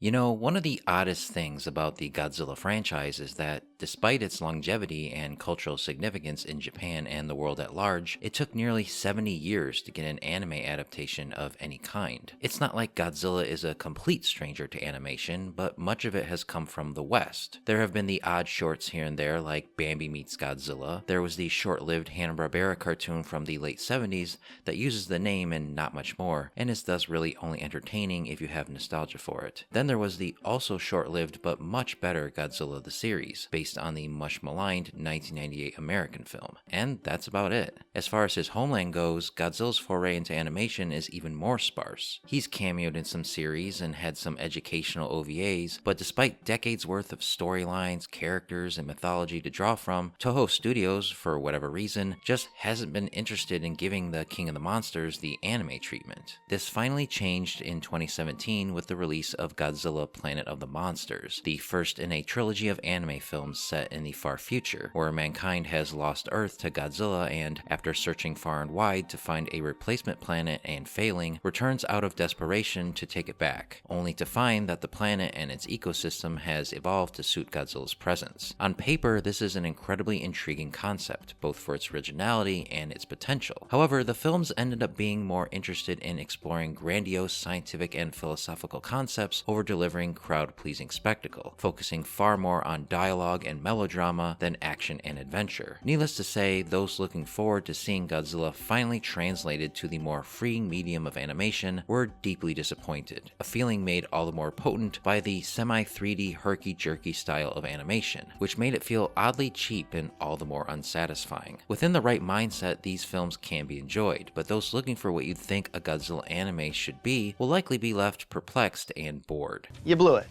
You know, one of the oddest things about the Godzilla franchise is that, despite its longevity and cultural significance in Japan and the world at large, it took nearly 70 years to get an anime adaptation of any kind. It's not like Godzilla is a complete stranger to animation, but much of it has come from the West. There have been the odd shorts here and there, like Bambi Meets Godzilla. There was the short-lived Hanna-Barbera cartoon from the late 70s that uses the name and not much more, and is thus really only entertaining if you have nostalgia for it. Then there was the also short-lived but much better Godzilla the series, based on the much maligned 1998 American film. And that's about it. As far as his homeland goes, Godzilla's foray into animation is even more sparse. He's cameoed in some series and had some educational OVAs, but despite decades worth of storylines, characters, and mythology to draw from, Toho Studios, for whatever reason, just hasn't been interested in giving the King of the Monsters the anime treatment. This finally changed in 2017 with the release of Godzilla Planet of the Monsters, the first in a trilogy of anime films set in the far future, where mankind has lost Earth to Godzilla and, after searching far and wide to find a replacement planet and failing, returns out of desperation to take it back, only to find that the planet and its ecosystem has evolved to suit Godzilla's presence. On paper, this is an incredibly intriguing concept, both for its originality and its potential. However, the films ended up being more interested in exploring grandiose scientific and philosophical concepts over delivering crowd-pleasing spectacle, focusing far more on dialogue and melodrama than action and adventure. Needless to say, those looking forward to seeing Godzilla finally translated to the more freeing medium of animation were deeply disappointed, a feeling made all the more potent by the semi-3D herky-jerky style of animation, which made it feel oddly cheap and all the more unsatisfying. Within the right mindset, these films can be enjoyed, but those looking for what you'd think a Godzilla anime should be will likely be left perplexed and bored. You blew it.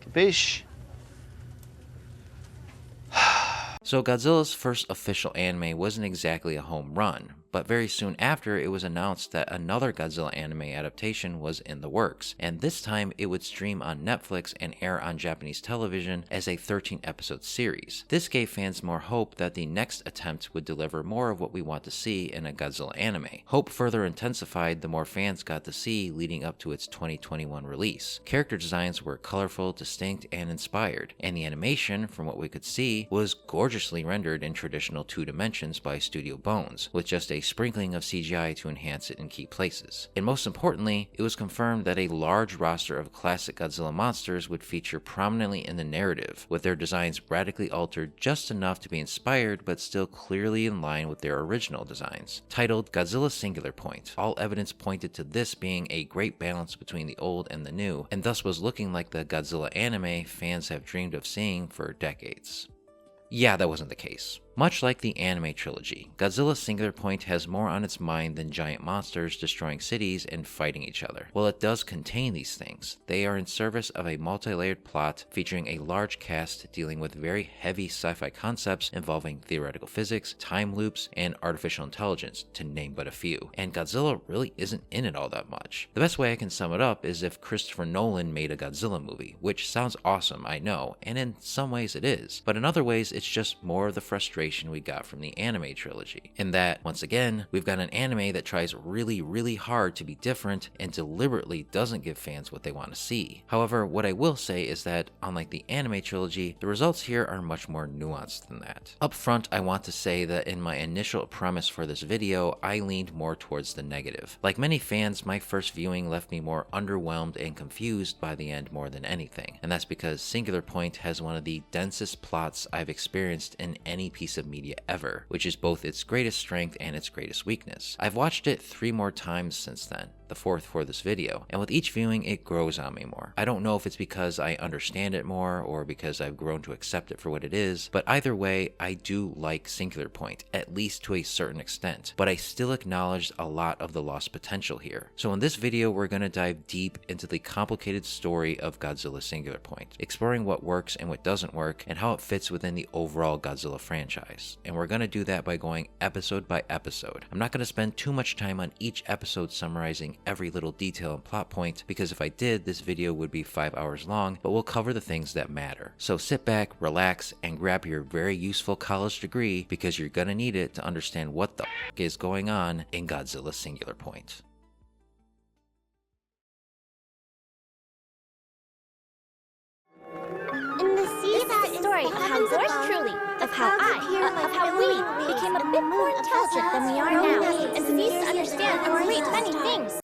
Capiche? So Godzilla's first official anime wasn't exactly a home run, but very soon after it was announced that another Godzilla anime adaptation was in the works, and this time it would stream on Netflix and air on Japanese television as a 13-episode series. This gave fans more hope that the next attempt would deliver more of what we want to see in a Godzilla anime. Hope further intensified the more fans got to see leading up to its 2021 release. Character designs were colorful, distinct, and inspired, and the animation, from what we could see, was gorgeously rendered in traditional 2 dimensions by Studio Bones, with just a sprinkling of CGI to enhance it in key places. And most importantly, it was confirmed that a large roster of classic Godzilla monsters would feature prominently in the narrative, with their designs radically altered just enough to be inspired but still clearly in line with their original designs. Titled Godzilla Singular Point, all evidence pointed to this being a great balance between the old and the new, and thus was looking like the Godzilla anime fans have dreamed of seeing for decades. Yeah, that wasn't the case. Much like the anime trilogy, Godzilla Singular Point has more on its mind than giant monsters destroying cities and fighting each other. While it does contain these things, they are in service of a multi-layered plot featuring a large cast dealing with very heavy sci-fi concepts involving theoretical physics, time loops, and artificial intelligence, to name but a few. And Godzilla really isn't in it all that much. The best way I can sum it up is if Christopher Nolan made a Godzilla movie, which sounds awesome, I know, and in some ways it is, but in other ways it's just more of the frustration we got from the anime trilogy. In that, once again, we've got an anime that tries really hard to be different and deliberately doesn't give fans what they want to see. However, what I will say is that, unlike the anime trilogy, the results here are much more nuanced than that. Up front, I want to say that in my initial premise for this video, I leaned more towards the negative. Like many fans, my first viewing left me more underwhelmed and confused by the end more than anything, and that's because Singular Point has one of the densest plots I've experienced in any piece of media ever, which is both its greatest strength and its greatest weakness. I've watched it 3 more times since then, the 4th for this video, and with each viewing it grows on me more. I don't know if it's because I understand it more or because I've grown to accept it for what it is, but either way, I do like Singular Point, at least to a certain extent, but I still acknowledge a lot of the lost potential here. So in this video, we're going to dive deep into the complicated story of Godzilla Singular Point, exploring what works and what doesn't work, and how it fits within the overall Godzilla franchise. And we're going to do that by going episode by episode. I'm not going to spend too much time on each episode summarizing every little detail and plot point, because if I did, this video would be 5 hours long, but we'll cover the things that matter. So sit back, relax, and grab your very useful college degree, because you're gonna need it to understand what the f is going on in Godzilla Singular Point. story of how yours truly, of how we became a bit more intelligent than we are now, and ceased to understand a great many things.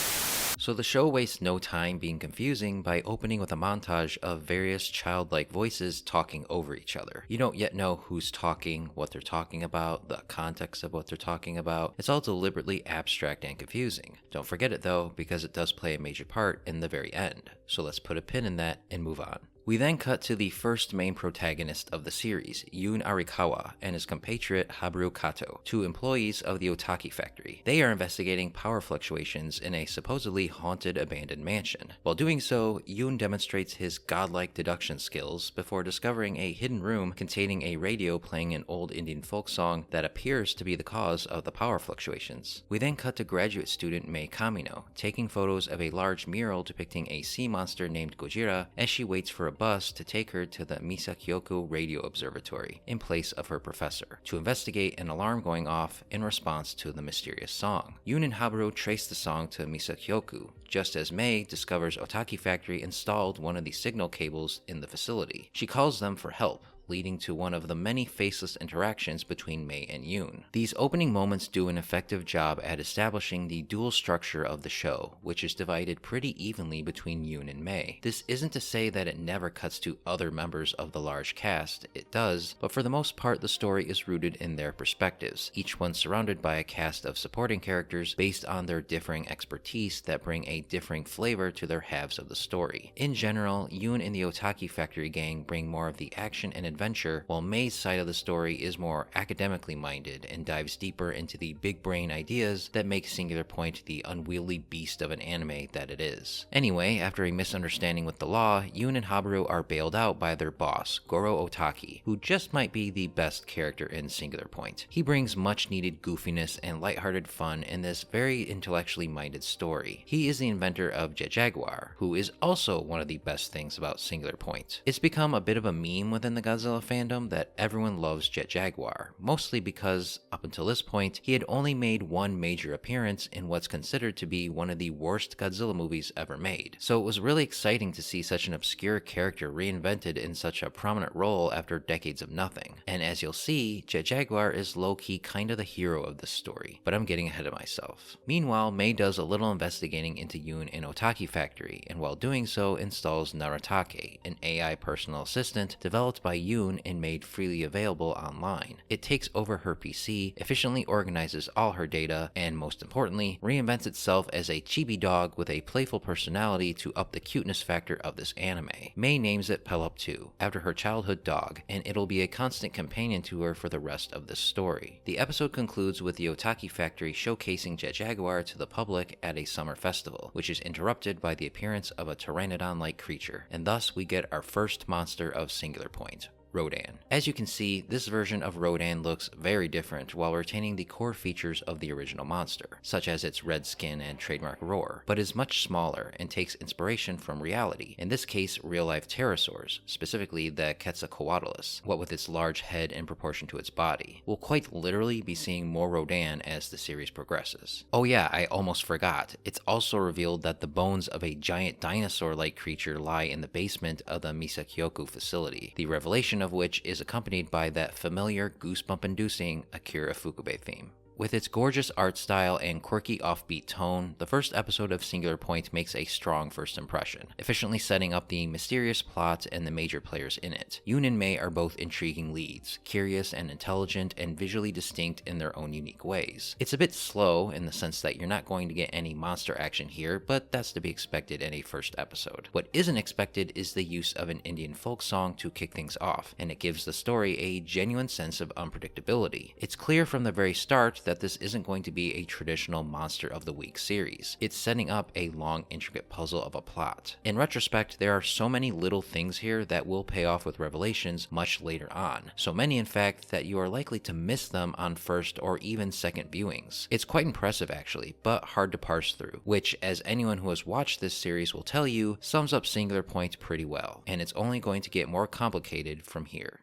So the show wastes no time being confusing by opening with a montage of various childlike voices talking over each other. You don't yet know who's talking, what they're talking about, the context of what they're talking about. It's all deliberately abstract and confusing. Don't forget it though, because it does play a major part in the very end. So let's put a pin in that and move on. We then cut to the first main protagonist of the series, Yoon Arikawa, and his compatriot Habaru Kato, two employees of the Otaki factory. They are investigating power fluctuations in a supposedly haunted abandoned mansion. While doing so, Yoon demonstrates his godlike deduction skills before discovering a hidden room containing a radio playing an old Indian folk song that appears to be the cause of the power fluctuations. We then cut to graduate student Mei Kamino, taking photos of a large mural depicting a sea monster named Gojira as she waits for a bus to take her to the Misakyoku Radio Observatory in place of her professor to investigate an alarm going off in response to the mysterious song. Yoon and Habaru trace the song to Misakyoku, just as Mei discovers Otaki Factory installed one of the signal cables in the facility. She calls them for help, leading to one of the many faceless interactions between Mei and Yoon. These opening moments do an effective job at establishing the dual structure of the show, which is divided pretty evenly between Yoon and Mei. This isn't to say that it never cuts to other members of the large cast, it does, but for the most part the story is rooted in their perspectives, each one surrounded by a cast of supporting characters based on their differing expertise that bring a differing flavor to their halves of the story. In general, Yoon and the Otaki Factory gang bring more of the action and adventure, while Mei's side of the story is more academically minded and dives deeper into the big brain ideas that make Singular Point the unwieldy beast of an anime that it is. Anyway, after a misunderstanding with the law, Yoon and Habaru are bailed out by their boss, Goro Otaki, who just might be the best character in Singular Point. He brings much needed goofiness and lighthearted fun in this very intellectually minded story. He is the inventor of Jet Jaguar, who is also one of the best things about Singular Point. It's become a bit of a meme within the Godzilla fandom that everyone loves Jet Jaguar, mostly because, up until this point, he had only made one major appearance in what's considered to be one of the worst Godzilla movies ever made. So it was really exciting to see such an obscure character reinvented in such a prominent role after decades of nothing. And as you'll see, Jet Jaguar is low-key kind of the hero of this story, but I'm getting ahead of myself. Meanwhile, Mei does a little investigating into Yoon and Otaki Factory, and while doing so installs Naratake, an AI personal assistant developed by Yoon and made freely available online. It takes over her PC, efficiently organizes all her data, and most importantly, reinvents itself as a chibi dog with a playful personality to up the cuteness factor of this anime. Mei names it Pelup 2, after her childhood dog, and it'll be a constant companion to her for the rest of this story. The episode concludes with the Otaki Factory showcasing Jet Jaguar to the public at a summer festival, which is interrupted by the appearance of a pteranodon-like creature, and thus we get our first monster of Singular Point, Rodan. As you can see, this version of Rodan looks very different while retaining the core features of the original monster, such as its red skin and trademark roar, but is much smaller and takes inspiration from reality, in this case real-life pterosaurs, specifically the Quetzalcoatlus, what with its large head in proportion to its body. We'll quite literally be seeing more Rodan as the series progresses. Oh yeah, I almost forgot, it's also revealed that the bones of a giant dinosaur-like creature lie in the basement of the Misakyoku facility, the revelation of which is accompanied by that familiar goosebump-inducing Akira Ifukube theme. With its gorgeous art style and quirky offbeat tone, the first episode of Singular Point makes a strong first impression, efficiently setting up the mysterious plot and the major players in it. Yoon and Mei are both intriguing leads, curious and intelligent and visually distinct in their own unique ways. It's a bit slow in the sense that you're not going to get any monster action here, but that's to be expected in a first episode. What isn't expected is the use of an Indian folk song to kick things off, and it gives the story a genuine sense of unpredictability. It's clear from the very start that this isn't going to be a traditional Monster of the Week series. It's setting up a long, intricate puzzle of a plot. In retrospect, there are so many little things here that will pay off with revelations much later on. So many, in fact, that you are likely to miss them on first or even second viewings. It's quite impressive, actually, but hard to parse through, which, as anyone who has watched this series will tell you, sums up Singular Point pretty well, and it's only going to get more complicated from here.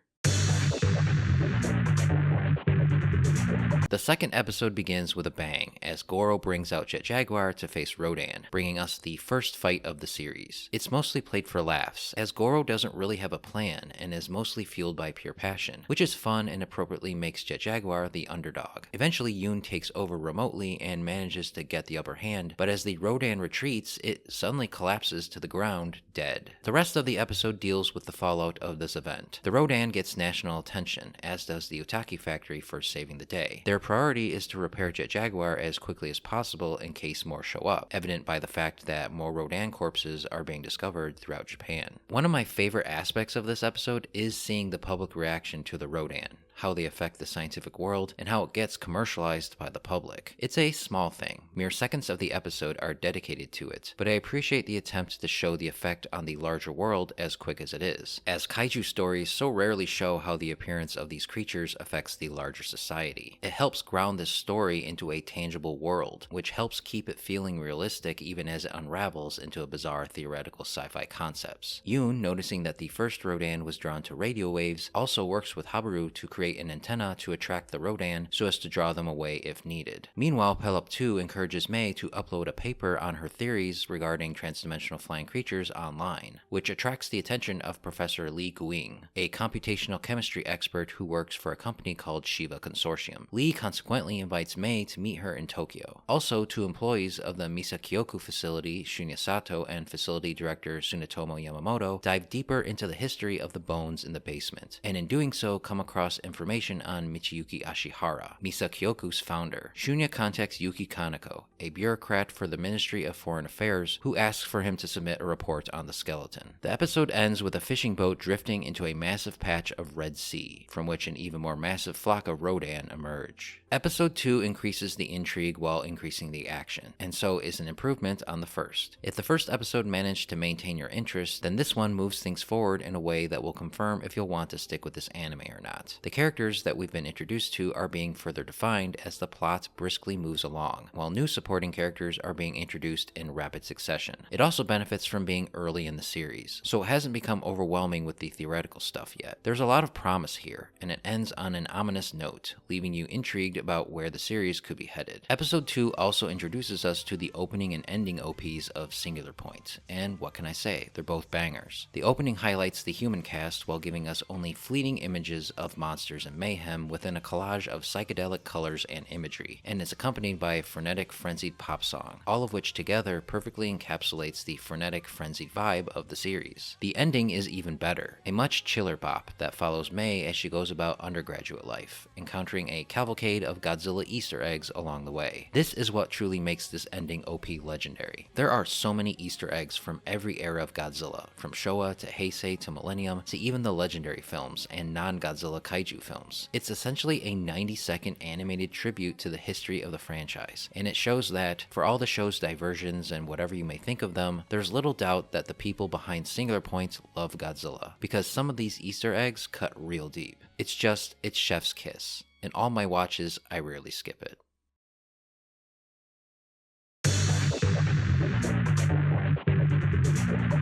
The second episode begins with a bang, as Goro brings out Jet Jaguar to face Rodan, bringing us the first fight of the series. It's mostly played for laughs, as Goro doesn't really have a plan and is mostly fueled by pure passion, which is fun and appropriately makes Jet Jaguar the underdog. Eventually, Yoon takes over remotely and manages to get the upper hand, but as the Rodan retreats, it suddenly collapses to the ground, dead. The rest of the episode deals with the fallout of this event. The Rodan gets national attention, as does the Otaki factory for saving the day. Their priority is to repair Jet Jaguar as quickly as possible in case more show up, evident by the fact that more Rodan corpses are being discovered throughout Japan. One of my favorite aspects of this episode is seeing the public reaction to the Rodan, how they affect the scientific world, and how it gets commercialized by the public. It's a small thing. Mere seconds of the episode are dedicated to it, but I appreciate the attempt to show the effect on the larger world as quick as it is, as kaiju stories so rarely show how the appearance of these creatures affects the larger society. It helps ground this story into a tangible world, which helps keep it feeling realistic even as it unravels into a bizarre theoretical sci-fi concepts. Yoon, noticing that the first Rodan was drawn to radio waves, also works with Habaru to create an antenna to attract the Rodan so as to draw them away if needed. Meanwhile, Pelops 2 encourages Mei to upload a paper on her theories regarding transdimensional flying creatures online, which attracts the attention of Professor Lee Guing, a computational chemistry expert who works for a company called Shiva Consortium. Lee consequently invites Mei to meet her in Tokyo. Also, two employees of the Misakyoku facility, Shunya Sato and facility director Tsunetomo Yamamoto, dive deeper into the history of the bones in the basement, and in doing so come across information on Michiyuki Ashihara, Misakyoku's founder. Shunya contacts Yuki Kaneko, a bureaucrat for the Ministry of Foreign Affairs, who asks for him to submit a report on the skeleton. The episode ends with a fishing boat drifting into a massive patch of Red Sea, from which an even more massive flock of Rodan emerge. Episode 2 increases the intrigue while increasing the action, and so is an improvement on the first. If the first episode managed to maintain your interest, then this one moves things forward in a way that will confirm if you'll want to stick with this anime or not. The characters that we've been introduced to are being further defined as the plot briskly moves along, while new supporting characters are being introduced in rapid succession. It also benefits from being early in the series, so it hasn't become overwhelming with the theoretical stuff yet. There's a lot of promise here, and it ends on an ominous note, leaving you intrigued about where the series could be headed. Episode 2 also introduces us to the opening and ending OPs of Singular Point, and what can I say, they're both bangers. The opening highlights the human cast while giving us only fleeting images of monsters and mayhem within a collage of psychedelic colors and imagery, and is accompanied by a frenetic, frenzied pop song, all of which together perfectly encapsulates the frenetic, frenzied vibe of the series. The ending is even better, a much chiller bop that follows Mei as she goes about undergraduate life, encountering a cavalcade of Godzilla Easter eggs along the way. This is what truly makes this ending OP legendary. There are so many Easter eggs from every era of Godzilla, from Showa to Heisei to Millennium to even the legendary films and non-Godzilla kaiju films. It's essentially a 90-second animated tribute to the history of the franchise, and it shows that, for all the show's diversions and whatever you may think of them, there's little doubt that the people behind Singular Point love Godzilla, because some of these Easter eggs cut real deep. It's chef's kiss. In all my watches, I rarely skip it.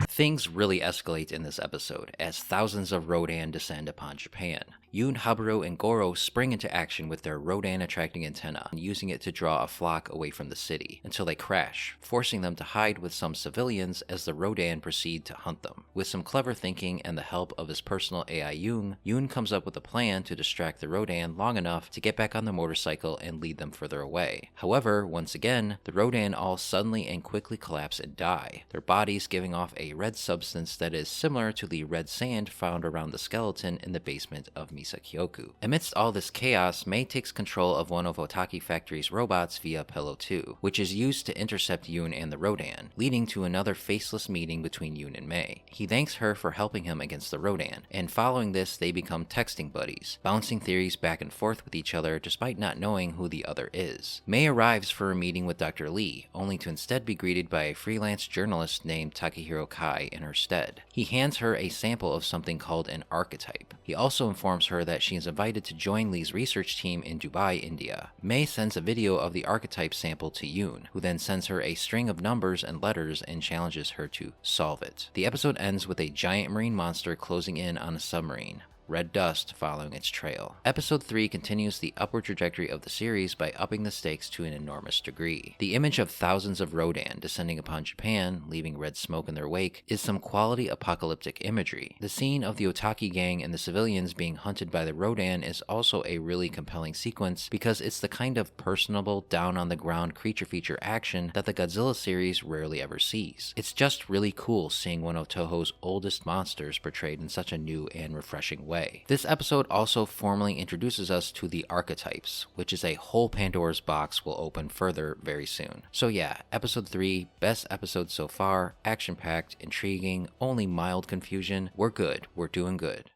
Things really escalate in this episode, as thousands of Rodan descend upon Japan. Yoon, Habaru, and Goro spring into action with their Rodan-attracting antenna, using it to draw a flock away from the city, until they crash, forcing them to hide with some civilians as the Rodan proceed to hunt them. With some clever thinking and the help of his personal AI Yoon comes up with a plan to distract the Rodan long enough to get back on the motorcycle and lead them further away. However, once again, the Rodan all suddenly and quickly collapse and die, their bodies giving off a red substance that is similar to the red sand found around the skeleton in the basement of Misakyoku. Amidst all this chaos, Mei takes control of one of Otaki Factory's robots via Pelops 2, which is used to intercept Yoon and the Rodan, leading to another faceless meeting between Yoon and Mei. He thanks her for helping him against the Rodan, and following this they become texting buddies, bouncing theories back and forth with each other despite not knowing who the other is. Mei arrives for a meeting with Dr. Lee, only to instead be greeted by a freelance journalist named Takehiro Kai in her stead. He hands her a sample of something called an archetype. He also informs her that she is invited to join Lee's research team in Dubai, India. Mei sends a video of the archetype sample to Yoon, who then sends her a string of numbers and letters and challenges her to solve it. The episode ends with a giant marine monster closing in on a submarine, red dust following its trail. Episode 3 continues the upward trajectory of the series by upping the stakes to an enormous degree. The image of thousands of Rodan descending upon Japan, leaving red smoke in their wake, is some quality apocalyptic imagery. The scene of the Otaki gang and the civilians being hunted by the Rodan is also a really compelling sequence because it's the kind of personable, down-on-the-ground creature feature action that the Godzilla series rarely ever sees. It's just really cool seeing one of Toho's oldest monsters portrayed in such a new and refreshing way. This episode also formally introduces us to the archetypes, which is a whole Pandora's box we'll open further very soon. So yeah, episode 3, best episode so far, action-packed, intriguing, only mild confusion. We're good, we're doing good.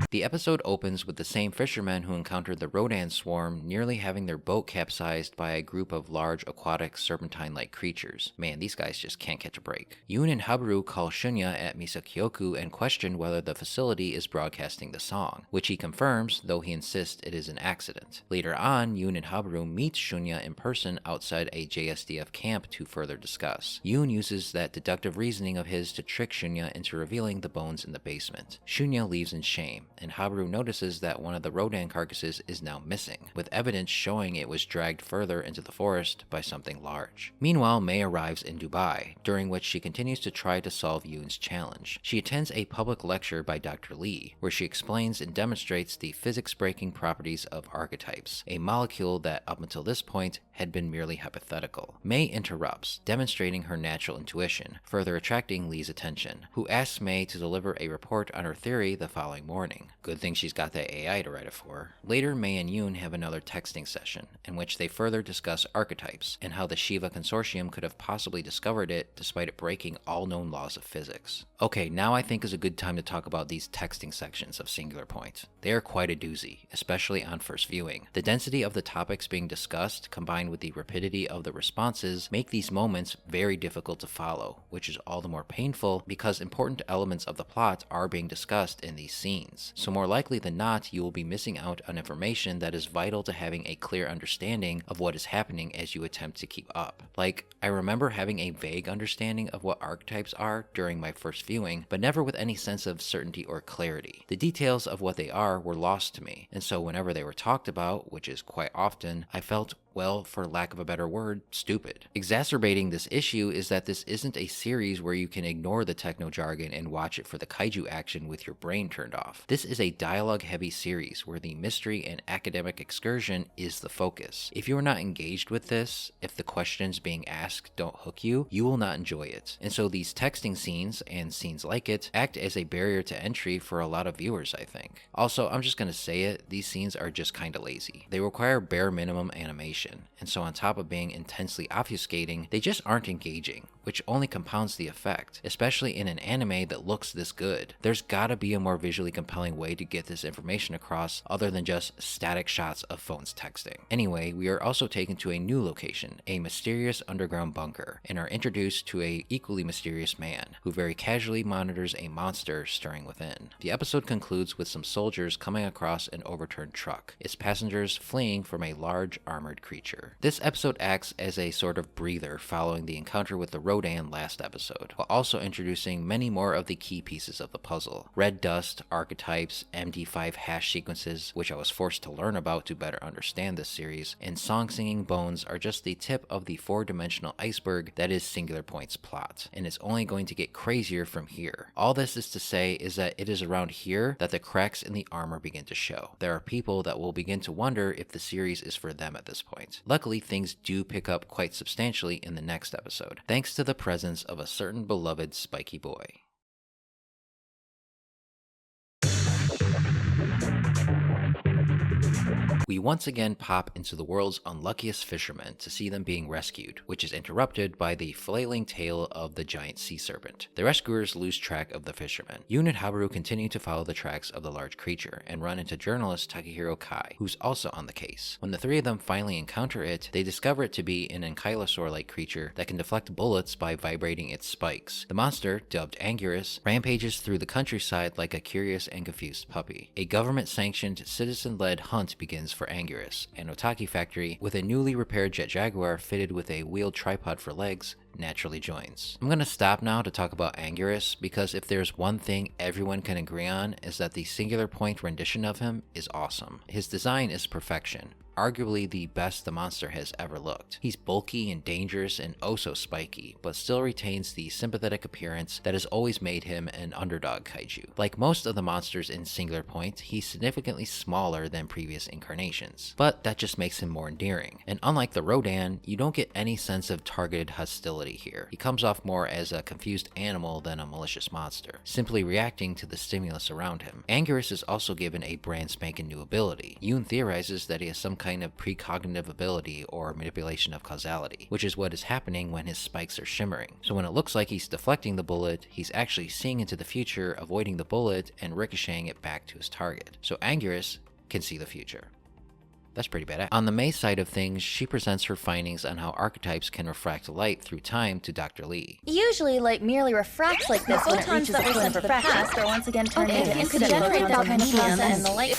The episode opens with the same fishermen who encountered the Rodan swarm nearly having their boat capsized by a group of large aquatic serpentine-like creatures. Man, these guys just can't catch a break. Yoon and Habaru call Shunya at Misakyoku and question whether the facility is broadcasting the song, which he confirms, though he insists it is an accident. Later on, Yoon and Habaru meet Shunya in person outside a JSDF camp to further discuss. Yoon uses that deductive reasoning of his to trick Shunya into revealing the bones in the basement. Shunya leaves in shame, and Habaru notices that one of the Rodan carcasses is now missing, with evidence showing it was dragged further into the forest by something large. Meanwhile, Mei arrives in Dubai, during which she continues to try to solve Yoon's challenge. She attends a public lecture by Dr. Lee, where she explains and demonstrates the physics-breaking properties of archetypes, a molecule that up until this point had been merely hypothetical. Mei interrupts, demonstrating her natural intuition, further attracting Lee's attention, who asks Mei to deliver a report on her theory the following morning. Good thing she's got that AI to write it for. Later, Mei and Yoon have another texting session, in which they further discuss archetypes, and how the Shiva Consortium could have possibly discovered it despite it breaking all known laws of physics. Okay, now I think is a good time to talk about these texting sections of Singular Point. They are quite a doozy, especially on first viewing. The density of the topics being discussed, combined with the rapidity of the responses, make these moments very difficult to follow, which is all the more painful because important elements of the plot are being discussed in these scenes. So more likely than not, you will be missing out on information that is vital to having a clear understanding of what is happening as you attempt to keep up. Like, I remember having a vague understanding of what archetypes are during my first viewing, but never with any sense of certainty or clarity. The details of what they are were lost to me, and so whenever they were talked about, which is quite often, I felt, well, for lack of a better word, stupid. Exacerbating this issue is that this isn't a series where you can ignore the techno jargon and watch it for the kaiju action with your brain turned off. This is a dialogue-heavy series where the mystery and academic excursion is the focus. If you are not engaged with this, if the questions being asked don't hook you, you will not enjoy it. And so these texting scenes, and scenes like it, act as a barrier to entry for a lot of viewers, I think. Also, I'm just gonna say it, these scenes are just kinda lazy. They require bare minimum animation, and so on top of being intensely obfuscating, they just aren't engaging, which only compounds the effect, especially in an anime that looks this good. There's gotta be a more visually compelling way to get this information across other than just static shots of phones texting. Anyway, we are also taken to a new location, a mysterious underground bunker, and are introduced to a equally mysterious man, who very casually monitors a monster stirring within. The episode concludes with some soldiers coming across an overturned truck, its passengers fleeing from a large armored creature. This episode acts as a sort of breather following the encounter with the Rodan last episode, while also introducing many more of the key pieces of the puzzle. Red dust, archetypes, MD5 hash sequences, which I was forced to learn about to better understand this series, and song-singing bones are just the tip of the four-dimensional iceberg that is Singular Point's plot, and it's only going to get crazier from here. All this is to say is that it is around here that the cracks in the armor begin to show. There are people that will begin to wonder if the series is for them at this point. Luckily, things do pick up quite substantially in the next episode, thanks to the presence of a certain beloved spiky boy. We once again pop into the world's unluckiest fishermen to see them being rescued, which is interrupted by the flailing tail of the giant sea serpent. The rescuers lose track of the fishermen. Yoon and Habaru continue to follow the tracks of the large creature and run into journalist Takehiro Kai, who's also on the case. When the three of them finally encounter it, they discover it to be an ankylosaur-like creature that can deflect bullets by vibrating its spikes. The monster, dubbed Anguirus, rampages through the countryside like a curious and confused puppy. A government-sanctioned, citizen-led hunt begins for Anguirus, an Otaki factory with a newly repaired Jet Jaguar fitted with a wheeled tripod for legs naturally joins. I'm gonna stop now to talk about Anguirus because if there's one thing everyone can agree on is that the Singular Point rendition of him is awesome. His design is perfection. Arguably the best the monster has ever looked. He's bulky and dangerous and oh so spiky, but still retains the sympathetic appearance that has always made him an underdog kaiju. Like most of the monsters in Singular Point, he's significantly smaller than previous incarnations, but that just makes him more endearing. And unlike the Rodan, you don't get any sense of targeted hostility here. He comes off more as a confused animal than a malicious monster, simply reacting to the stimulus around him. Anguirus is also given a brand spanking new ability. Yoon theorizes that he has some kind of precognitive ability or manipulation of causality, which is what is happening when his spikes are shimmering. So when it looks like he's deflecting the bullet, he's actually seeing into the future, avoiding the bullet, and ricocheting it back to his target. So Anguirus can see the future. That's pretty badass. On the Mei side of things, she presents her findings on how archetypes can refract light through time to Dr. Lee. Usually, light merely refracts like this when it reaches the point of refraction, are once again turned into if you could generate that kind of medium process. and the light.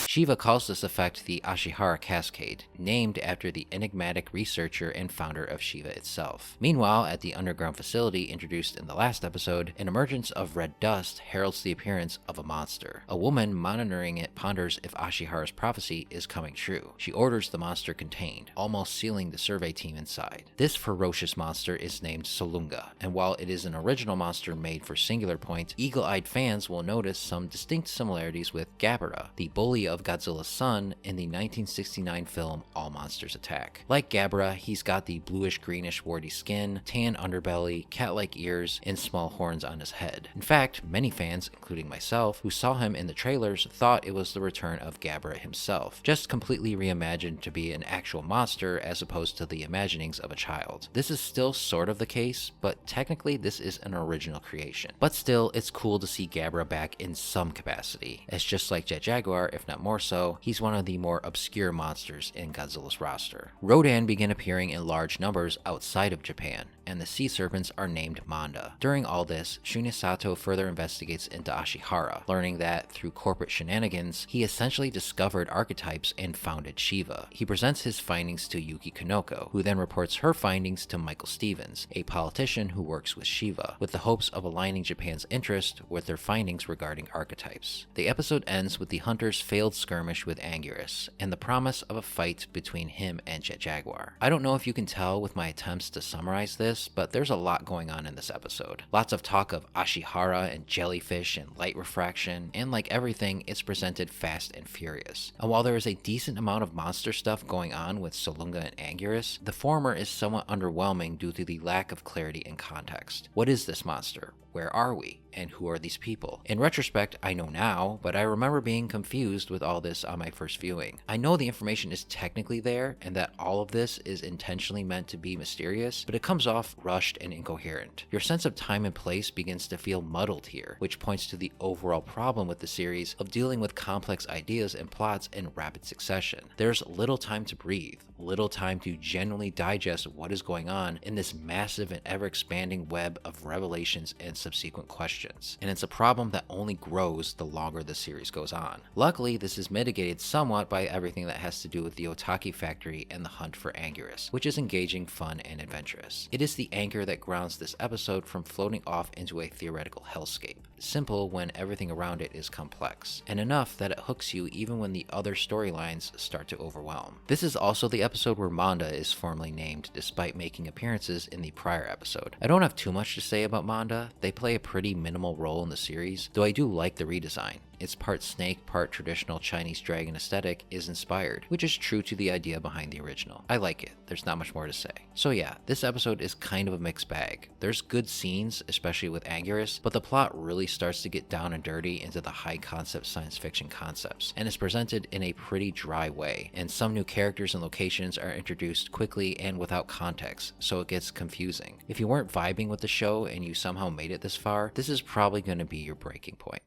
Shiva calls this effect the Ashihara Cascade, named after the enigmatic researcher and founder of Shiva itself. Meanwhile, at the underground facility introduced in the last episode, an emergence of red dust heralds the appearance of a monster. A woman monitoring it ponders if Ashihara's prophecy is coming true. She orders the monster contained, almost sealing the survey team inside. This ferocious monster is named Solunga, and while it is an original monster made for Singular Point, eagle-eyed fans will notice some distinct similarities with Gabara, the bully of Godzilla's son in the 1969 film All Monsters Attack. Like Gabara, he's got the bluish-greenish warty skin, tan underbelly, cat-like ears, and small horns on his head. In fact, many fans, including myself, who saw him in the trailers thought it was the return of Gabara himself, just completely reimagined to be an actual monster as opposed to the imaginings of a child. This is still sort of the case, but technically this is an original creation. But still, it's cool to see Gabara back in some capacity, as just like Jet Jaguar, if not more so, he's one of the more obscure monsters in Godzilla's roster. Rodan begin appearing in large numbers outside of Japan, and the sea serpents are named Manda. During all this, Shunya Sato further investigates into Ashihara, learning that through corporate shenanigans, he essentially discovered archetypes and founded Shiva. He presents his findings to Yuki Kanoko, who then reports her findings to Michael Stevens, a politician who works with Shiva, with the hopes of aligning Japan's interest with their findings regarding archetypes. The episode ends with the hunter's failed skirmish with Anguirus, and the promise of a fight between him and Jet Jaguar. I don't know if you can tell with my attempts to summarize this, but there's a lot going on in this episode. Lots of talk of Ashihara and jellyfish and light refraction, and like everything, it's presented fast and furious. And while there is a decent amount of monster stuff going on with Solunga and Anguirus, the former is somewhat underwhelming due to the lack of clarity and context. What is this monster? Where are we? And who are these people? In retrospect, I know now, but I remember being confused with all this on my first viewing. I know the information is technically there, and that all of this is intentionally meant to be mysterious, but it comes off rushed and incoherent. Your sense of time and place begins to feel muddled here, which points to the overall problem with the series of dealing with complex ideas and plots in rapid succession. There's little time to breathe, little time to genuinely digest what is going on in this massive and ever-expanding web of revelations and subsequent questions, and it's a problem that only grows the longer the series goes on. Luckily, this is mitigated somewhat by everything that has to do with the Otaki factory and the hunt for Anguirus, which is engaging, fun, and adventurous. It is the anchor that grounds this episode from floating off into a theoretical hellscape, simple when everything around it is complex, and enough that it hooks you even when the other storylines start to overwhelm. This is also the episode where Manda is formally named, despite making appearances in the prior episode. I don't have too much to say about Manda. They play a pretty minimal role in the series, though I do like the redesign. Its part snake, part traditional Chinese dragon aesthetic is inspired, which is true to the idea behind the original. I like it, there's not much more to say. So yeah, this episode is kind of a mixed bag. There's good scenes, especially with Anguirus, but the plot really starts to get down and dirty into the high concept science fiction concepts, and is presented in a pretty dry way, and some new characters and locations are introduced quickly and without context, so it gets confusing. If you weren't vibing with the show and you somehow made it this far, this is probably going to be your breaking point.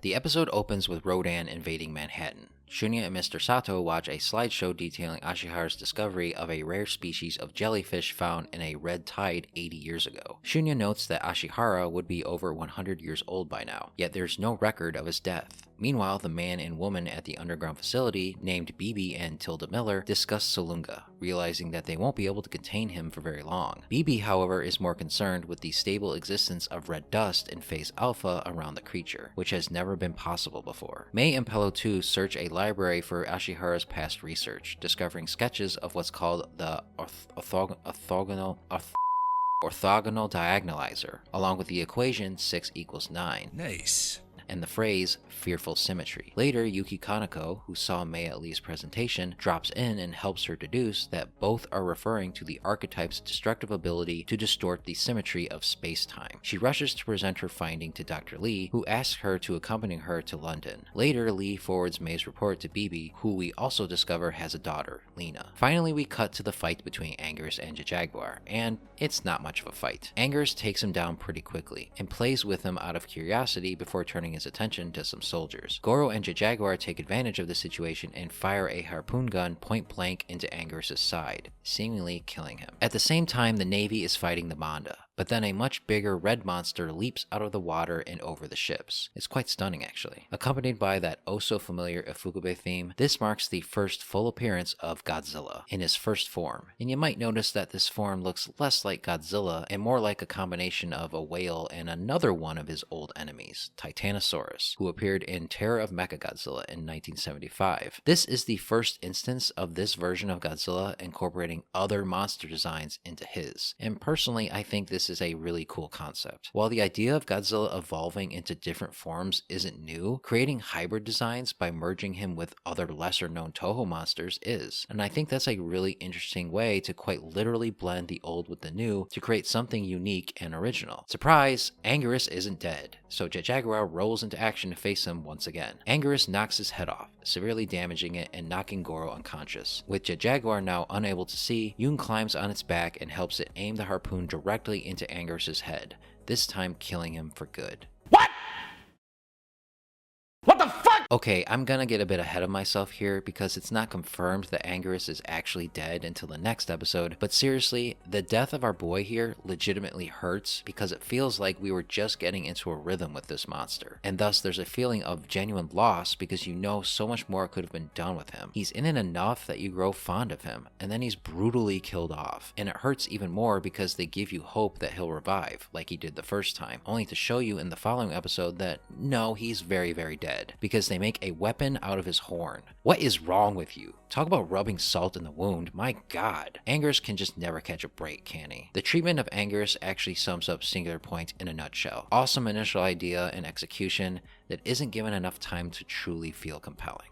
The episode opens with Rodan invading Manhattan. Shunya and Mr. Sato watch a slideshow detailing Ashihara's discovery of a rare species of jellyfish found in a red tide 80 years ago. Shunya notes that Ashihara would be over 100 years old by now, yet there's no record of his death. Meanwhile, the man and woman at the underground facility, named Bibi and Tilda Miller, discuss Salunga, realizing that they won't be able to contain him for very long. Bibi, however, is more concerned with the stable existence of red dust in phase alpha around the creature, which has never been possible before. Mei and Pello 2 search a library for Ashihara's past research, discovering sketches of what's called the orthogonal diagonalizer, along with the equation 6 equals 9. Nice. And the phrase fearful symmetry. Later, Yuki Kaneko, who saw Mei at Lee's presentation, drops in and helps her deduce that both are referring to the archetype's destructive ability to distort the symmetry of space-time. She rushes to present her finding to Dr. Lee, who asks her to accompany her to London. Later, Lee forwards Mei's report to Bibi, who we also discover has a daughter, Lena. Finally, we cut to the fight between Anguirus and Jaguar, and it's not much of a fight. Anguirus takes him down pretty quickly, and plays with him out of curiosity before turning his attention to some soldiers. Goro and Jaguar take advantage of the situation and fire a harpoon gun point blank into Anguirus' side, seemingly killing him. At the same time, the Navy is fighting the Manda, but then a much bigger red monster leaps out of the water and over the ships. It's quite stunning, actually. Accompanied by that oh-so-familiar Ifukube theme, this marks the first full appearance of Godzilla in his first form, and you might notice that this form looks less like Godzilla and more like a combination of a whale and another one of his old enemies, Titanosaurus, who appeared in Terror of Mechagodzilla in 1975. This is the first instance of this version of Godzilla incorporating other monster designs into his, and personally I think this is a really cool concept. While the idea of Godzilla evolving into different forms isn't new, creating hybrid designs by merging him with other lesser known Toho monsters is, and I think that's a really interesting way to quite literally blend the old with the new to create something unique and original. Surprise! Anguirus isn't dead, so Jaguar rolls into action to face him once again. Anguirus knocks his head off, severely damaging it and knocking Goro unconscious. With Jaguar now unable to see, Yun climbs on its back and helps it aim the harpoon directly into Anguirus' head, this time killing him for good. What the fuck? Okay, I'm gonna get a bit ahead of myself here because it's not confirmed that Anguirus is actually dead until the next episode, but seriously, the death of our boy here legitimately hurts because it feels like we were just getting into a rhythm with this monster, and thus there's a feeling of genuine loss because you know so much more could have been done with him. He's in it enough that you grow fond of him, and then he's brutally killed off, and it hurts even more because they give you hope that he'll revive, like he did the first time, only to show you in the following episode that no, he's very, very dead, because they make a weapon out of his horn. What is wrong with you? Talk about rubbing salt in the wound, my god. Anguirus can just never catch a break, can he? The treatment of Anguirus actually sums up Singular Point in a nutshell. Awesome initial idea and execution that isn't given enough time to truly feel compelling.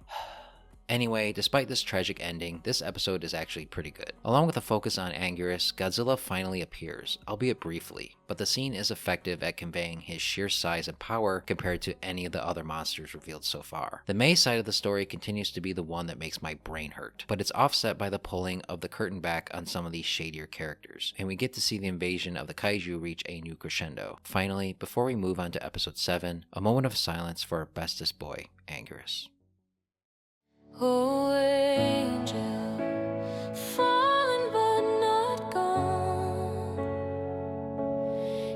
Anyway, despite this tragic ending, this episode is actually pretty good. Along with a focus on Anguirus, Godzilla finally appears, albeit briefly, but the scene is effective at conveying his sheer size and power compared to any of the other monsters revealed so far. The Mei side of the story continues to be the one that makes my brain hurt, but it's offset by the pulling of the curtain back on some of these shadier characters, and we get to see the invasion of the kaiju reach a new crescendo. Finally, before we move on to episode 7, a moment of silence for our bestest boy, Anguirus. Oh, angel, fallen but not gone.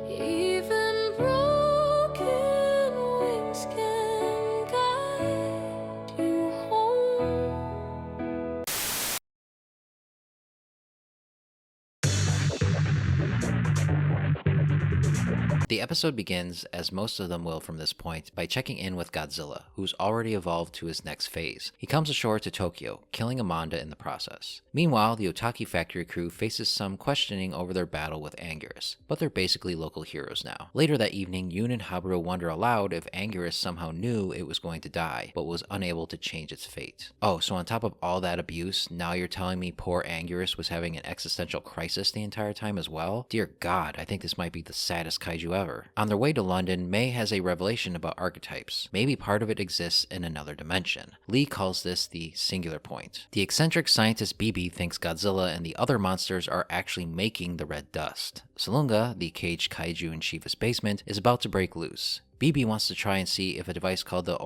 Even broken wings can guide you home. The episode begins, as most of them will from this point, by checking in with Godzilla, who's already evolved to his next phase. He comes ashore to Tokyo, killing Amanda in the process. Meanwhile, the Otaki factory crew faces some questioning over their battle with Anguirus, but they're basically local heroes now. Later that evening, Yun and Habaru wonder aloud if Anguirus somehow knew it was going to die, but was unable to change its fate. Oh, so on top of all that abuse, now you're telling me poor Anguirus was having an existential crisis the entire time as well? Dear God, I think this might be the saddest kaiju ever. On their way to London, Mei has a revelation about archetypes. Maybe part of it exists in another dimension. Lee calls this the Singular Point. The eccentric scientist Bibi thinks Godzilla and the other monsters are actually making the red dust. Salunga, the caged kaiju in Shiva's basement, is about to break loose. Bibi wants to try and see if a device called the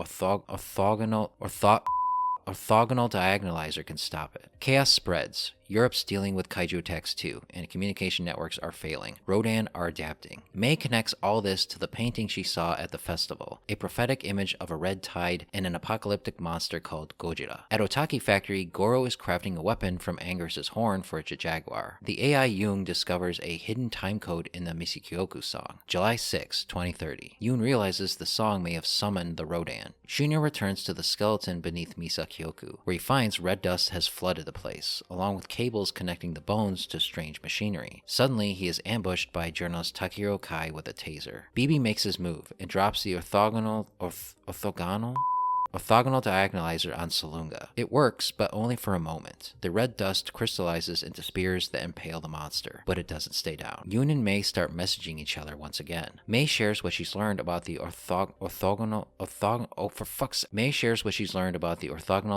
orthogonal diagonalizer can stop it. Chaos spreads. Europe's dealing with kaiju attacks too, and communication networks are failing. Rodan are adapting. May connects all this to the painting she saw at the festival, a prophetic image of a red tide and an apocalyptic monster called Godzilla. At Otaki Factory, Goro is crafting a weapon from Anguirus' horn for a jaguar. The AI Jung discovers a hidden time code in the Misikyoku song. July 6, 2030. Yoon realizes the song may have summoned the Rodan. Shunya returns to the skeleton beneath Misakyoku, where he finds red dust has flooded the place, along with cables connecting the bones to strange machinery. Suddenly, he is ambushed by journalist Takiro Kai with a taser. BB makes his move and drops the orthogonal diagonalizer on Salunga. It works, but only for a moment. The red dust crystallizes into spears that impale the monster, but it doesn't stay down. Yoon and May start messaging each other once again. May shares what she's learned about the orthogonal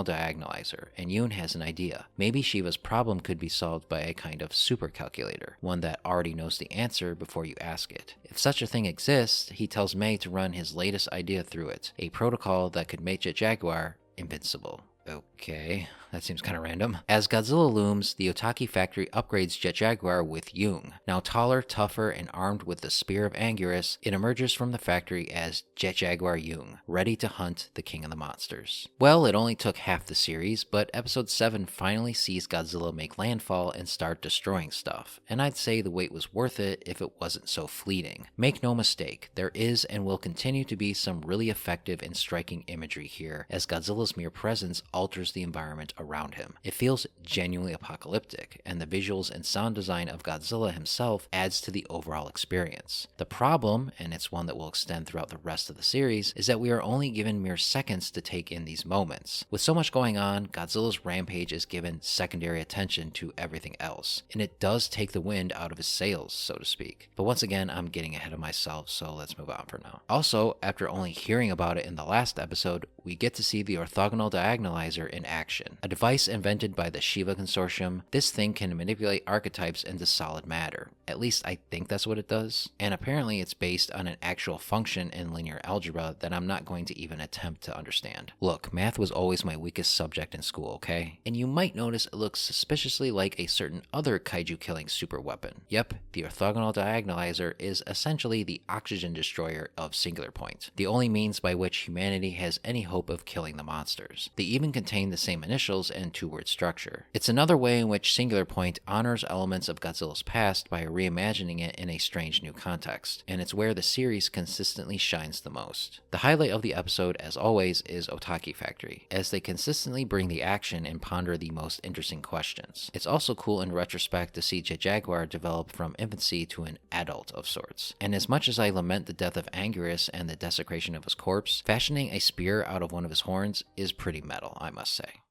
diagonalizer, and Yoon has an idea. Maybe Shiva's problem could be solved by a kind of super calculator, one that already knows the answer before you ask it. If such a thing exists, he tells May to run his latest idea through it, a protocol that could make Jaguar invincible. Okay, that seems kind of random. As Godzilla looms, the Otaki Factory upgrades Jet Jaguar with Jung. Now taller, tougher, and armed with the Spear of Anguirus, it emerges from the factory as Jet Jaguar Jung, ready to hunt the King of the Monsters. Well, it only took half the series, but episode 7 finally sees Godzilla make landfall and start destroying stuff, and I'd say the wait was worth it if it wasn't so fleeting. Make no mistake, there is and will continue to be some really effective and striking imagery here, as Godzilla's mere presence alters the environment around him. It feels genuinely apocalyptic, and the visuals and sound design of Godzilla himself adds to the overall experience. The problem, and it's one that will extend throughout the rest of the series, is that we are only given mere seconds to take in these moments. With so much going on, Godzilla's rampage is given secondary attention to everything else, and it does take the wind out of his sails, so to speak. But once again, I'm getting ahead of myself, so let's move on for now. Also, after only hearing about it in the last episode, we get to see the orthogonal diagonalizer in action. A device invented by the Shiva Consortium, this thing can manipulate archetypes into solid matter. At least I think that's what it does. And apparently it's based on an actual function in linear algebra that I'm not going to even attempt to understand. Look, math was always my weakest subject in school, okay? And you might notice it looks suspiciously like a certain other kaiju killing super weapon. Yep, the orthogonal diagonalizer is essentially the oxygen destroyer of Singular Point, the only means by which humanity has any hope of killing the monsters. They even contain the same initials and two-word structure. It's another way in which Singular Point honors elements of Godzilla's past by reimagining it in a strange new context, and it's where the series consistently shines the most. The highlight of the episode, as always, is Otaki Factory, as they consistently bring the action and ponder the most interesting questions. It's also cool in retrospect to see Jet Jaguar develop from infancy to an adult of sorts. And as much as I lament the death of Anguirus and the desecration of his corpse, fashioning a spear out of one of his horns is pretty metal, I must say.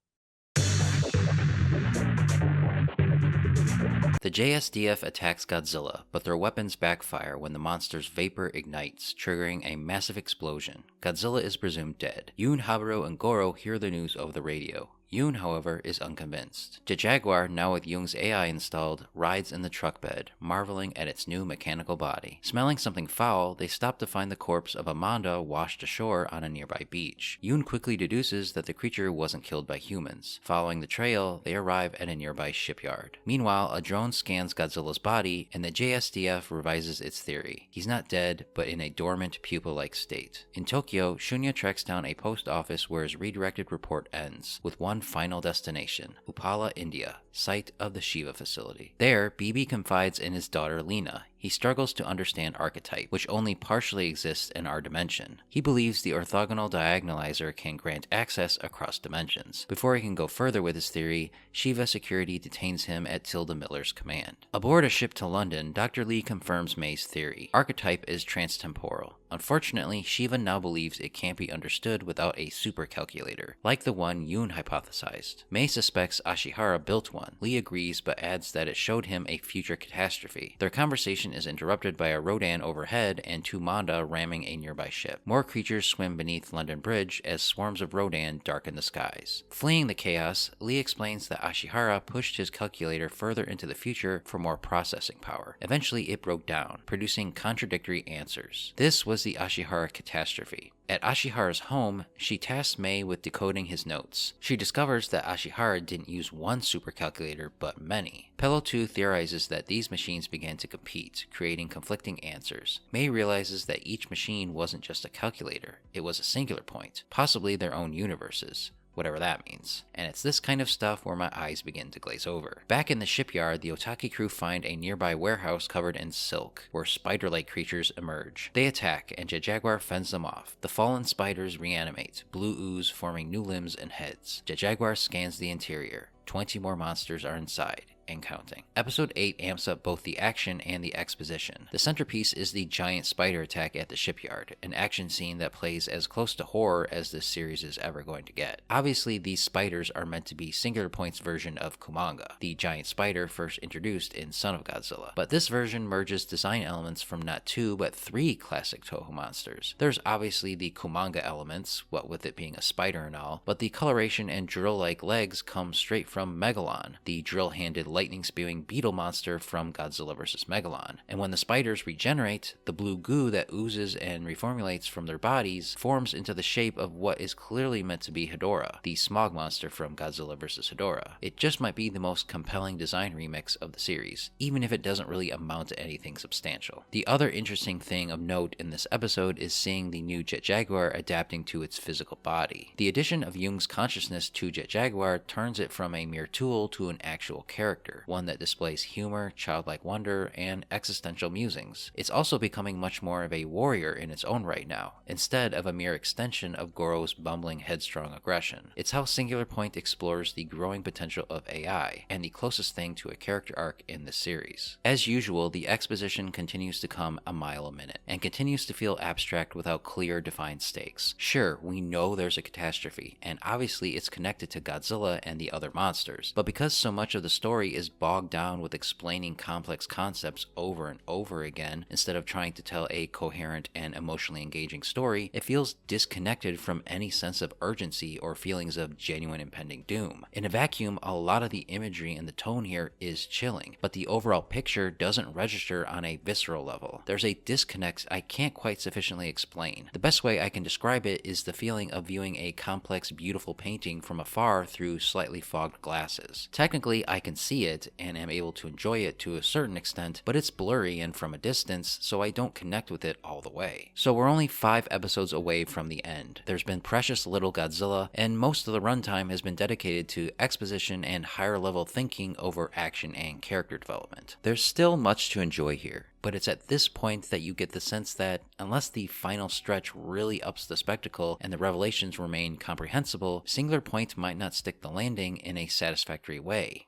The JSDF attacks Godzilla, but their weapons backfire when the monster's vapor ignites, triggering a massive explosion. Godzilla is presumed dead. Yoon, Habaru, and Goro hear the news over the radio. Yoon, however, is unconvinced. Jet Jaguar, now with Yoon's AI installed, rides in the truck bed, marveling at its new mechanical body. Smelling something foul, they stop to find the corpse of Amanda washed ashore on a nearby beach. Yoon quickly deduces that the creature wasn't killed by humans. Following the trail, they arrive at a nearby shipyard. Meanwhile, a drone scans Godzilla's body, and the JSDF revises its theory. He's not dead, but in a dormant, pupa-like state. In Tokyo, Shunya tracks down a post office where his redirected report ends, with one final destination, Uppala, India, site of the Shiva facility. There, BB confides in his daughter Lena. He struggles to understand archetype, which only partially exists in our dimension. He believes the orthogonal diagonalizer can grant access across dimensions. Before he can go further with his theory, Shiva security detains him at Tilda Miller's command. Aboard a ship to London, Dr. Lee confirms May's theory. Archetype is transtemporal. Unfortunately, Shiva now believes it can't be understood without a supercalculator, like the one Yoon hypothesized. May suspects Ashihara built one. Lee agrees, but adds that it showed him a future catastrophe. Their conversation is interrupted by a Rodan overhead and two Manda ramming a nearby ship. More creatures swim beneath London Bridge as swarms of Rodan darken the skies. Fleeing the chaos, Lee explains that Ashihara pushed his calculator further into the future for more processing power. Eventually, it broke down, producing contradictory answers. This was the Ashihara catastrophe. At Ashihara's home, she tasks Mei with decoding his notes. She discovers that Ashihara didn't use one supercalculator, but many. Pillow 2 theorizes that these machines began to compete, creating conflicting answers. Mei realizes that each machine wasn't just a calculator, it was a singular point, possibly their own universes. Whatever that means. And it's this kind of stuff where my eyes begin to glaze over. Back in the shipyard, the Otaki crew find a nearby warehouse covered in silk, where spider-like creatures emerge. They attack, and Jet Jaguar fends them off. The fallen spiders reanimate, blue ooze forming new limbs and heads. Jet Jaguar scans the interior. 20 more monsters are inside, and counting. Episode 8 amps up both the action and the exposition. The centerpiece is the giant spider attack at the shipyard, an action scene that plays as close to horror as this series is ever going to get. Obviously, these spiders are meant to be Singular Point's version of Kumanga, the giant spider first introduced in Son of Godzilla. But this version merges design elements from not 2 but 3 classic Toho monsters. There's obviously the Kumanga elements, what with it being a spider and all, but the coloration and drill-like legs come straight from Megalon, the drill-handed lightning-spewing beetle monster from Godzilla vs. Megalon. And when the spiders regenerate, the blue goo that oozes and reformulates from their bodies forms into the shape of what is clearly meant to be Hedorah, the smog monster from Godzilla vs. Hedorah. It just might be the most compelling design remix of the series, even if it doesn't really amount to anything substantial. The other interesting thing of note in this episode is seeing the new Jet Jaguar adapting to its physical body. The addition of Jung's consciousness to Jet Jaguar turns it from a mere tool to an actual character, one that displays humor, childlike wonder, and existential musings. It's also becoming much more of a warrior in its own right now, instead of a mere extension of Goro's bumbling, headstrong aggression. It's how Singular Point explores the growing potential of AI, and the closest thing to a character arc in this series. As usual, the exposition continues to come a mile a minute, and continues to feel abstract without clear, defined stakes. Sure, we know there's a catastrophe, and obviously it's connected to Godzilla and the other monsters, but because so much of the story is bogged down with explaining complex concepts over and over again, instead of trying to tell a coherent and emotionally engaging story, it feels disconnected from any sense of urgency or feelings of genuine impending doom. In a vacuum, a lot of the imagery and the tone here is chilling, but the overall picture doesn't register on a visceral level. There's a disconnect I can't quite sufficiently explain. The best way I can describe it is the feeling of viewing a complex, beautiful painting from afar through slightly fogged glasses. Technically, I can see it and am able to enjoy it to a certain extent, but it's blurry and from a distance, so I don't connect with it all the way. So we're only 5 episodes away from the end. There's been precious little Godzilla, and most of the runtime has been dedicated to exposition and higher level thinking over action and character development. There's still much to enjoy here, but it's at this point that you get the sense that, unless the final stretch really ups the spectacle and the revelations remain comprehensible, Singular Point might not stick the landing in a satisfactory way.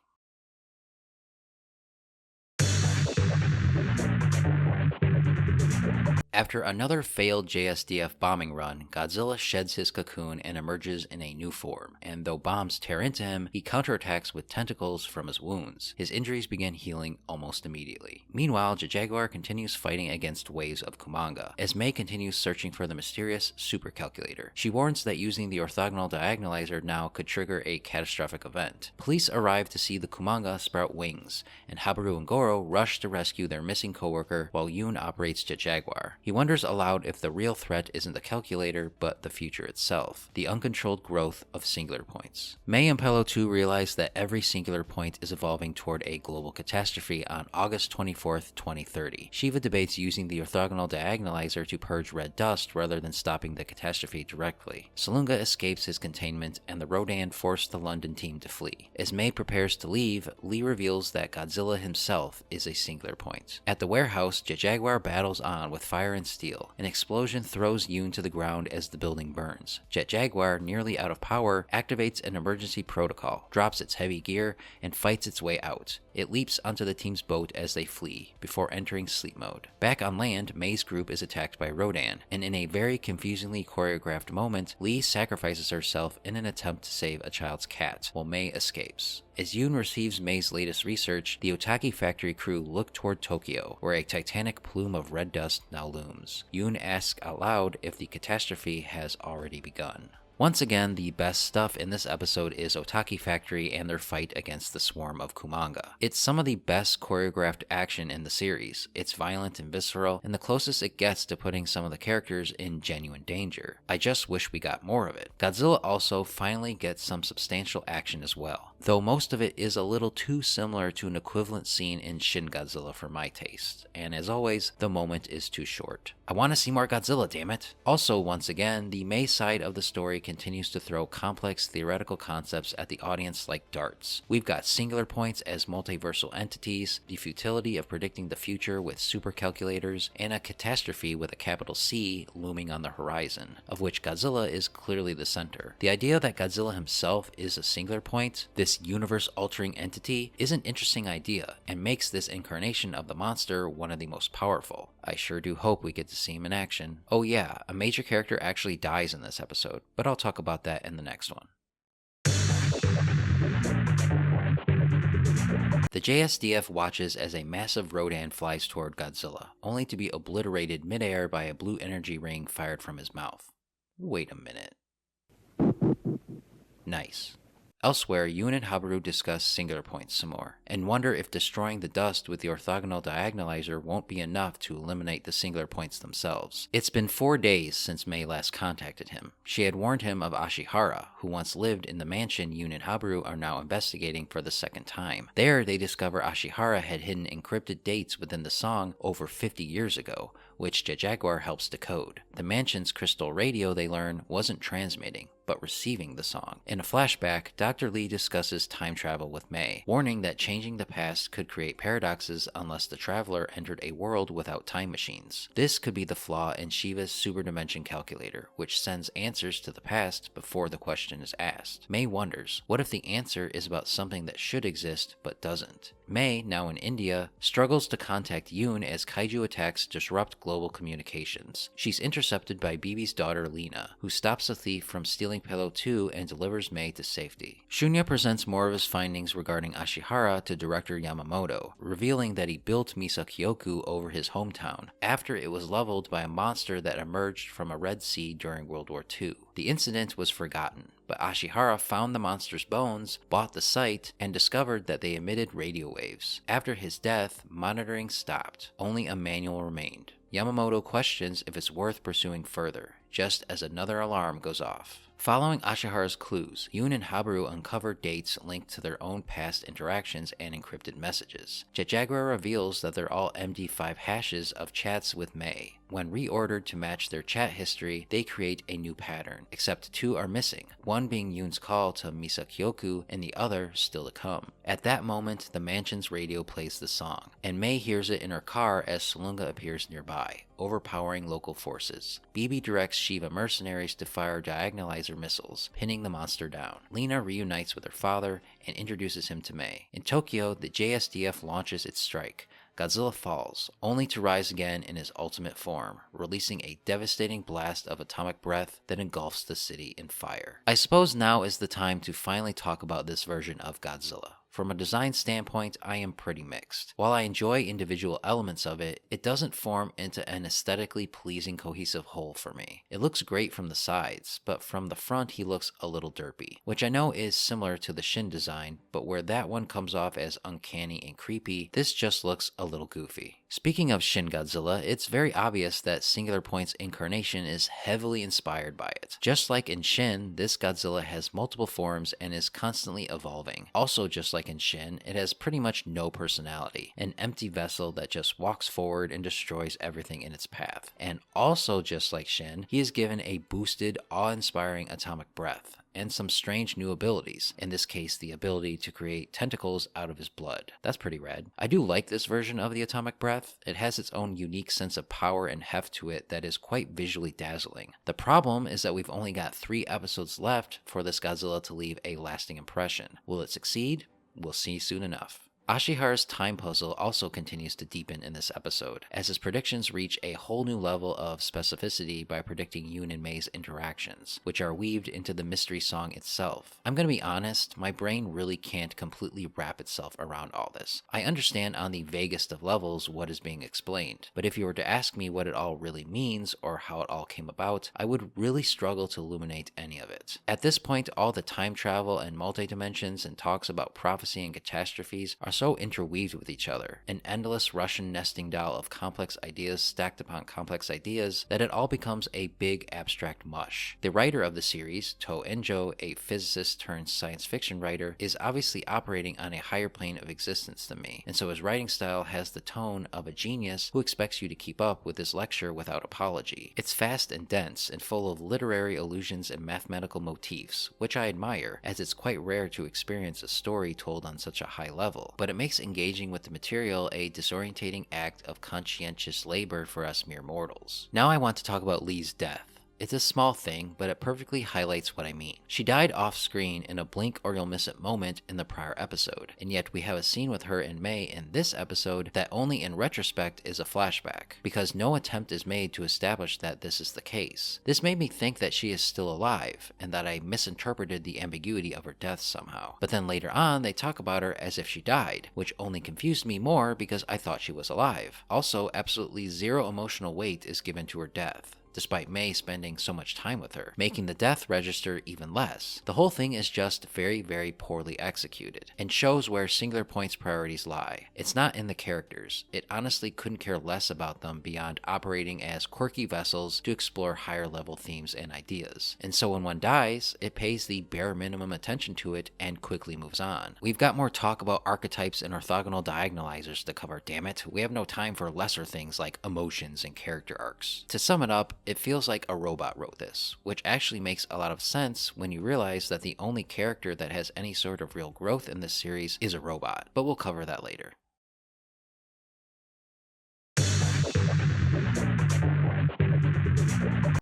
After another failed JSDF bombing run, Godzilla sheds his cocoon and emerges in a new form, and though bombs tear into him, he counterattacks with tentacles from his wounds. His injuries begin healing almost immediately. Meanwhile, Jet Jaguar continues fighting against waves of Kumanga, as Mei continues searching for the mysterious supercalculator. She warns that using the orthogonal diagonalizer now could trigger a catastrophic event. Police arrive to see the Kumanga sprout wings, and Habaru and Goro rush to rescue their missing coworker while Yoon operates Jet Jaguar. He wonders aloud if the real threat isn't the calculator, but the future itself, the uncontrolled growth of singular points. Mei and Pello 2 realize that every singular point is evolving toward a global catastrophe on August 24th, 2030. Shiva debates using the orthogonal diagonalizer to purge red dust rather than stopping the catastrophe directly. Salunga escapes his containment, and the Rodan force the London team to flee. As Mei prepares to leave, Lee reveals that Godzilla himself is a singular point. At the warehouse, Jet Jaguar battles on with fire and steel. An explosion throws Yoon to the ground as the building burns. Jet Jaguar, nearly out of power, activates an emergency protocol, drops its heavy gear, and fights its way out. It leaps onto the team's boat as they flee, before entering sleep mode. Back on land, Mei's group is attacked by Rodan, and in a very confusingly choreographed moment, Lee sacrifices herself in an attempt to save a child's cat, while Mei escapes. As Yoon receives Mei's latest research, the Otaki factory crew look toward Tokyo, where a titanic plume of red dust now looms. Yoon asks aloud if the catastrophe has already begun. Once again, the best stuff in this episode is Otaki Factory and their fight against the swarm of Kumanga. It's some of the best choreographed action in the series. It's violent and visceral, and the closest it gets to putting some of the characters in genuine danger. I just wish we got more of it. Godzilla also finally gets some substantial action as well, though most of it is a little too similar to an equivalent scene in Shin Godzilla for my taste, and as always, the moment is too short. I want to see more Godzilla, damn it! Also, once again, the Mei side of the story continues to throw complex theoretical concepts at the audience like darts. We've got singular points as multiversal entities, the futility of predicting the future with supercalculators, and a catastrophe with a capital C looming on the horizon, of which Godzilla is clearly the center. The idea that Godzilla himself is a singular point, this universe-altering entity, is an interesting idea, and makes this incarnation of the monster one of the most powerful. I sure do hope we get to see him in action. Oh yeah, a major character actually dies in this episode, but I'll talk about that in the next one. The JSDF watches as a massive Rodan flies toward Godzilla, only to be obliterated midair by a blue energy ring fired from his mouth. Wait a minute. Nice. Elsewhere, Yoon and Habaru discuss singular points some more, and wonder if destroying the dust with the orthogonal diagonalizer won't be enough to eliminate the singular points themselves. It's been 4 days since Mei last contacted him. She had warned him of Ashihara, who once lived in the mansion Yoon and Habaru are now investigating for the second time. There, they discover Ashihara had hidden encrypted dates within the song over 50 years ago, which Jaguar helps decode. The mansion's crystal radio, they learn, wasn't transmitting, but receiving the song. In a flashback, Dr. Lee discusses time travel with Mei, warning that changing the past could create paradoxes unless the traveler entered a world without time machines. This could be the flaw in Shiva's superdimension calculator, which sends answers to the past before the question is asked. Mei wonders, what if the answer is about something that should exist but doesn't? Mei, now in India, struggles to contact Yoon as kaiju attacks disrupt global communications. She's intercepted by Bibi's daughter Lena, who stops a thief from stealing Pillow 2 and delivers Mei to safety. Shunya presents more of his findings regarding Ashihara to director Yamamoto, revealing that he built Misakyoku over his hometown, after it was leveled by a monster that emerged from a Red Sea during World War II. The incident was forgotten, but Ashihara found the monster's bones, bought the site, and discovered that they emitted radio waves. After his death, monitoring stopped. Only a manual remained. Yamamoto questions if it's worth pursuing further, just as another alarm goes off. Following Ashihara's clues, Yoon and Habaru uncover dates linked to their own past interactions and encrypted messages. Jaguar reveals that they're all MD5 hashes of chats with Mei. When reordered to match their chat history, they create a new pattern, except 2 are missing, one being Yoon's call to Misakyoku and the other still to come. At that moment, the mansion's radio plays the song, and Mei hears it in her car as Salunga appears nearby, overpowering local forces. Bibi directs Shiva mercenaries to fire diagonalizer missiles, pinning the monster down. Lena reunites with her father and introduces him to Mei. In Tokyo, the JSDF launches its strike. Godzilla falls, only to rise again in his ultimate form, releasing a devastating blast of atomic breath that engulfs the city in fire. I suppose now is the time to finally talk about this version of Godzilla. From a design standpoint, I am pretty mixed. While I enjoy individual elements of it, it doesn't form into an aesthetically pleasing cohesive whole for me. It looks great from the sides, but from the front he looks a little derpy, which I know is similar to the Shin design, but where that one comes off as uncanny and creepy, this just looks a little goofy. Speaking of Shin Godzilla, it's very obvious that Singular Point's incarnation is heavily inspired by it. Just like in Shin, this Godzilla has multiple forms and is constantly evolving. Also, just like in Shin, it has pretty much no personality, an empty vessel that just walks forward and destroys everything in its path. And also just like Shin, he is given a boosted, awe-inspiring atomic breath, and some strange new abilities, in this case the ability to create tentacles out of his blood. That's pretty rad. I do like this version of the atomic breath. It has its own unique sense of power and heft to it that is quite visually dazzling. The problem is that we've only got 3 episodes left for this Godzilla to leave a lasting impression. Will it succeed? We'll see soon enough. Ashihara's time puzzle also continues to deepen in this episode, as his predictions reach a whole new level of specificity by predicting Yoon and Mei's interactions, which are weaved into the mystery song itself. I'm gonna be honest, my brain really can't completely wrap itself around all this. I understand on the vaguest of levels what is being explained, but if you were to ask me what it all really means or how it all came about, I would really struggle to illuminate any of it. At this point, all the time travel and multi-dimensions and talks about prophecy and catastrophes are so interweaved with each other, an endless Russian nesting doll of complex ideas stacked upon complex ideas, that it all becomes a big abstract mush. The writer of the series, To Enjo, a physicist turned science fiction writer, is obviously operating on a higher plane of existence than me, and so his writing style has the tone of a genius who expects you to keep up with his lecture without apology. It's fast and dense and full of literary allusions and mathematical motifs, which I admire, as it's quite rare to experience a story told on such a high level, but it makes engaging with the material a disorientating act of conscientious labor for us mere mortals. Now I want to talk about Lee's death. It's a small thing, but it perfectly highlights what I mean. She died off screen in a blink or you'll miss it moment in the prior episode, and yet we have a scene with her and Mei in this episode that only in retrospect is a flashback, because no attempt is made to establish that this is the case. This made me think that she is still alive, and that I misinterpreted the ambiguity of her death somehow. But then later on, they talk about her as if she died, which only confused me more because I thought she was alive. Also, absolutely zero emotional weight is given to her death, despite Mei spending so much time with her, making the death register even less. The whole thing is just very, very poorly executed, and shows where Singular Point's priorities lie. It's not in the characters. It honestly couldn't care less about them beyond operating as quirky vessels to explore higher level themes and ideas. And so when one dies, it pays the bare minimum attention to it and quickly moves on. We've got more talk about archetypes and orthogonal diagonalizers to cover, damn it. We have no time for lesser things like emotions and character arcs. To sum it up, it feels like a robot wrote this, which actually makes a lot of sense when you realize that the only character that has any sort of real growth in this series is a robot, but we'll cover that later.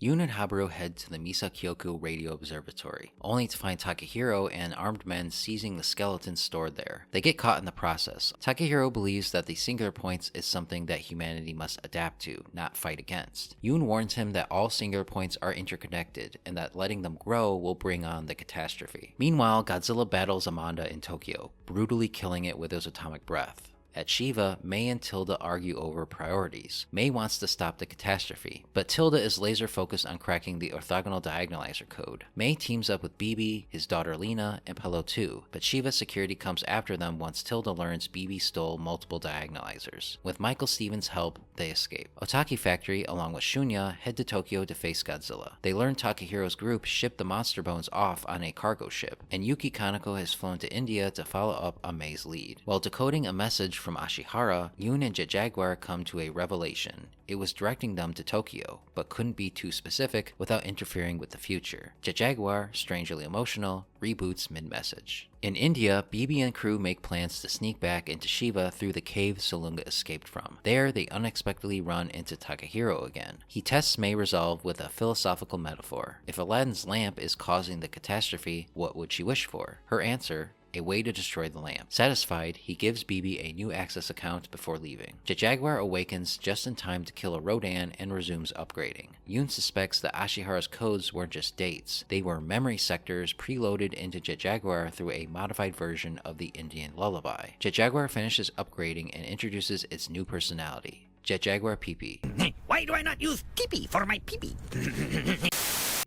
Yoon and Habaru head to the Misakyoku Radio Observatory, only to find Takahiro and armed men seizing the skeletons stored there. They get caught in the process. Takahiro believes that the Singular Points is something that humanity must adapt to, not fight against. Yoon warns him that all Singular Points are interconnected, and that letting them grow will bring on the catastrophe. Meanwhile, Godzilla battles Amanda in Tokyo, brutally killing it with his atomic breath. At Shiva, Mei and Tilda argue over priorities. Mei wants to stop the catastrophe, but Tilda is laser focused on cracking the orthogonal diagonalizer code. Mei teams up with BB, his daughter Lena, and Pello too, but Shiva security comes after them once Tilda learns BB stole multiple diagonalizers. With Michael Stevens' help, they escape. Otaki Factory, along with Shunya, head to Tokyo to face Godzilla. They learn Takehiro's group shipped the monster bones off on a cargo ship, and Yuki Kaneko has flown to India to follow up on Mei's lead. While decoding a message from Ashihara, Yoon and Jet Jaguar come to a revelation. It was directing them to Tokyo, but couldn't be too specific without interfering with the future. Jet Jaguar, strangely emotional, reboots mid-message. In India, BB and crew make plans to sneak back into Shiva through the cave Salunga escaped from. There, they unexpectedly run into Takahiro again. He tests Mei resolve with a philosophical metaphor. If Aladdin's lamp is causing the catastrophe, what would she wish for? Her answer: a way to destroy the lamp. Satisfied, he gives BB a new access account before leaving. Jet Jaguar awakens just in time to kill a Rodan and resumes upgrading. Yoon suspects that Ashihara's codes weren't just dates. They were memory sectors preloaded into Jet Jaguar through a modified version of the Indian lullaby. Jet Jaguar finishes upgrading and introduces its new personality, Jet Jaguar PP. Why do I not use PP for my PP?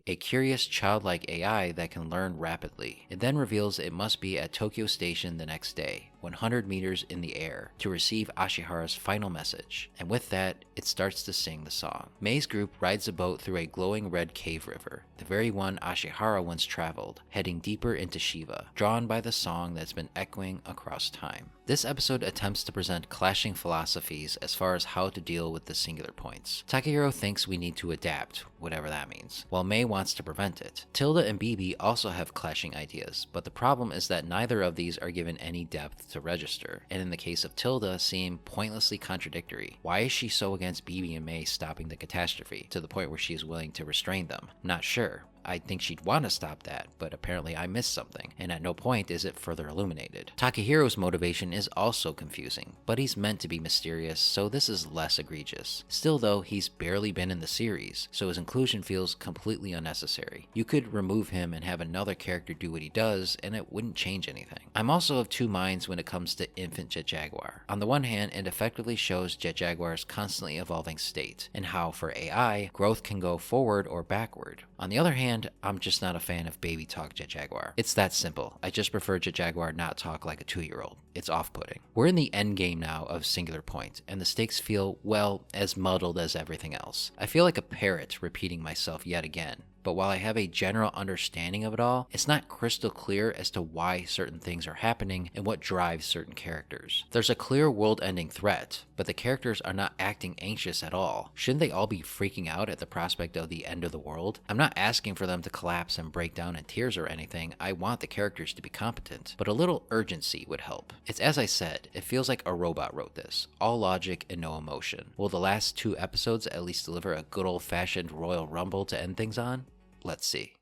A curious, childlike AI that can learn rapidly. It then reveals it must be at Tokyo Station the next day, 100 meters in the air, to receive Ashihara's final message. And with that, it starts to sing the song. Mei's group rides a boat through a glowing red cave river, the very one Ashihara once traveled, heading deeper into Shiva, drawn by the song that's been echoing across time. This episode attempts to present clashing philosophies as far as how to deal with the Singular Points. Takahiro thinks we need to adapt, whatever that means, while Mei wants to prevent it. Tilda and BB also have clashing ideas, but the problem is that neither of these are given any depth to register, and in the case of Tilda, seem pointlessly contradictory. Why is she so against BB and Mei stopping the catastrophe, to the point where she is willing to restrain them? Not sure. I think she'd want to stop that, but apparently I missed something, and at no point is it further illuminated. Takehiro's motivation is also confusing, but he's meant to be mysterious, so this is less egregious. Still though, he's barely been in the series, so his inclusion feels completely unnecessary. You could remove him and have another character do what he does, and it wouldn't change anything. I'm also of two minds when it comes to Infant Jet Jaguar. On the one hand, it effectively shows Jet Jaguar's constantly evolving state, and how for AI, growth can go forward or backward. On the other hand, I'm just not a fan of baby talk Jet Jaguar. It's that simple. I just prefer Jet Jaguar not talk like a 2-year-old. It's off-putting. We're in the end game now of Singular Point, and the stakes feel, well, as muddled as everything else. I feel like a parrot repeating myself yet again. But while I have a general understanding of it all, it's not crystal clear as to why certain things are happening and what drives certain characters. There's a clear world-ending threat, but the characters are not acting anxious at all. Shouldn't they all be freaking out at the prospect of the end of the world? I'm not asking for them to collapse and break down in tears or anything. I want the characters to be competent, but a little urgency would help. It's as I said, it feels like a robot wrote this. All logic and no emotion. Will the last 2 episodes at least deliver a good old-fashioned Royal Rumble to end things on? Let's see.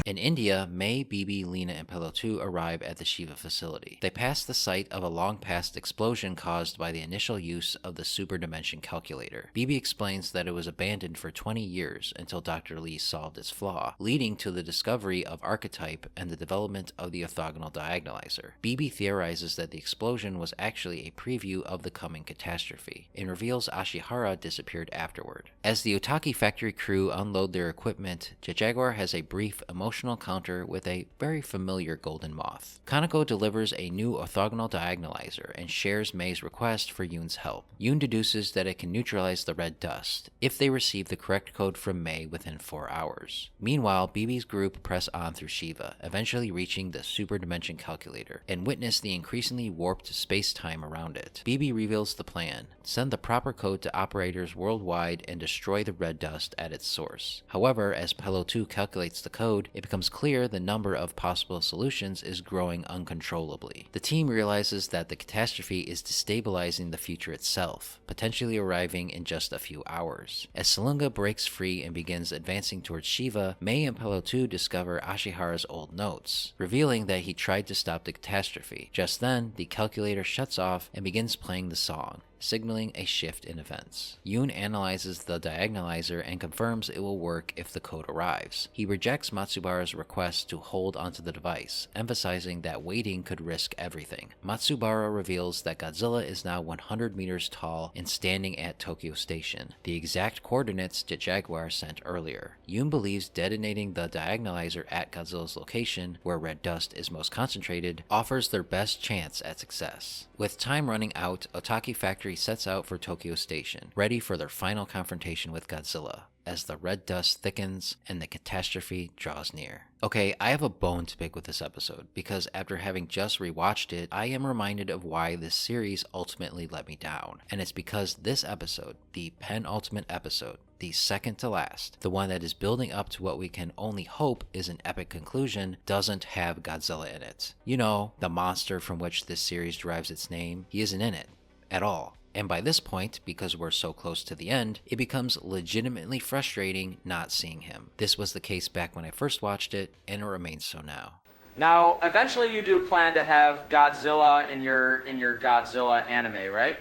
In India, May, Bibi, Lena, and Pillow 2 arrive at the Shiva facility. They pass the site of a long-past explosion caused by the initial use of the super dimension calculator. Bibi explains that it was abandoned for 20 years until Dr. Lee solved its flaw, leading to the discovery of archetype and the development of the orthogonal diagonalizer. Bibi theorizes that the explosion was actually a preview of the coming catastrophe, and reveals Ashihara disappeared afterward. As the Otaki factory crew unload their equipment, Jet Jaguar has a brief emotional encounter with a very familiar golden moth. Kaneko delivers a new orthogonal diagonalizer and shares May's request for Yoon's help. Yoon deduces that it can neutralize the red dust if they receive the correct code from May within 4 hours. Meanwhile, Bibi's group press on through Shiva, eventually reaching the super dimension calculator, and witness the increasingly warped space-time around it. Bibi reveals the plan: send the proper code to operators worldwide and destroy the red dust at its source. However, as Pello 2 calculates the code, it becomes clear the number of possible solutions is growing uncontrollably. The team realizes that the catastrophe is destabilizing the future itself, potentially arriving in just a few hours. As Salunga breaks free and begins advancing towards Shiva, May and Pello 2 discover Ashihara's old notes, revealing that he tried to stop the catastrophe. Just then, the calculator shuts off and begins playing the song, signaling a shift in events. Yoon analyzes the diagonalizer and confirms it will work if the code arrives. He rejects Matsubara's request to hold onto the device, emphasizing that waiting could risk everything. Matsubara reveals that Godzilla is now 100 meters tall and standing at Tokyo Station, the exact coordinates Jet Jaguar sent earlier. Yoon believes detonating the diagonalizer at Godzilla's location, where red dust is most concentrated, offers their best chance at success. With time running out, Otaki Factory sets out for Tokyo Station, ready for their final confrontation with Godzilla, as the red dust thickens and the catastrophe draws near. Okay, I have a bone to pick with this episode, because after having just rewatched it, I am reminded of why this series ultimately let me down. And it's because this episode, the penultimate episode, the second to last, the one that is building up to what we can only hope is an epic conclusion, doesn't have Godzilla in it. You know, the monster from which this series derives its name, he isn't in it at all. And by this point, because we're so close to the end, it becomes legitimately frustrating not seeing him. This was the case back when I first watched it, and it remains so now. Now, eventually you do plan to have Godzilla in your Godzilla anime, right?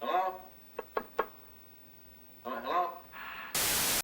Hello? Hello?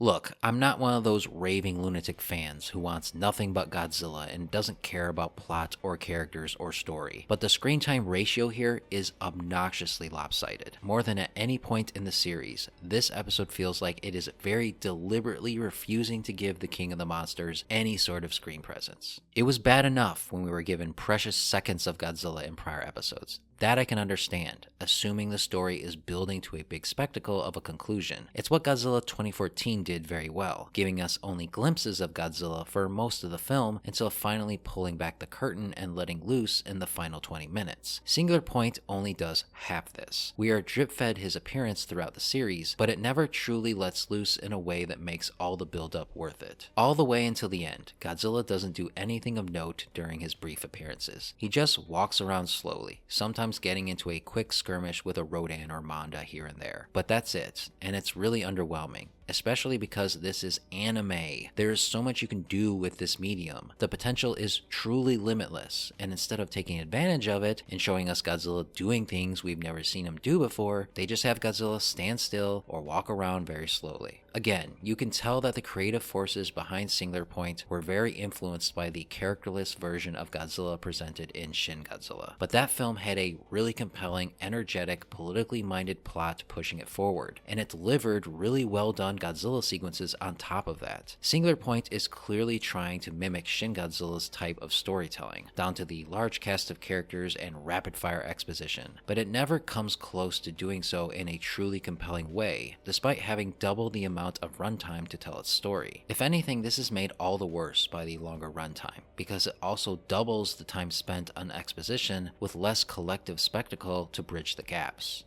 Look, I'm not one of those raving lunatic fans who wants nothing but Godzilla and doesn't care about plot or characters or story, but the screen time ratio here is obnoxiously lopsided. More than at any point in the series, this episode feels like it is very deliberately refusing to give the King of the Monsters any sort of screen presence. It was bad enough when we were given precious seconds of Godzilla in prior episodes. That I can understand, assuming the story is building to a big spectacle of a conclusion. It's what Godzilla 2014 did very well, giving us only glimpses of Godzilla for most of the film until finally pulling back the curtain and letting loose in the final 20 minutes. Singular Point only does half this. We are drip-fed his appearance throughout the series, but it never truly lets loose in a way that makes all the build-up worth it. All the way until the end, Godzilla doesn't do anything of note during his brief appearances. He just walks around slowly, sometimes sometimes getting into a quick skirmish with a Rodan or Manda here and there. But that's it, and it's really underwhelming, especially because this is anime. There is so much you can do with this medium. The potential is truly limitless, and instead of taking advantage of it and showing us Godzilla doing things we've never seen him do before, they just have Godzilla stand still or walk around very slowly. Again, you can tell that the creative forces behind Singular Point were very influenced by the characterless version of Godzilla presented in Shin Godzilla. But that film had a really compelling, energetic, politically minded plot pushing it forward, and it delivered really well done Godzilla sequences on top of that. Singular Point is clearly trying to mimic Shin Godzilla's type of storytelling, down to the large cast of characters and rapid-fire exposition, but it never comes close to doing so in a truly compelling way, despite having double the amount of runtime to tell its story. If anything, this is made all the worse by the longer runtime, because it also doubles the time spent on exposition with less collective spectacle to bridge the gaps.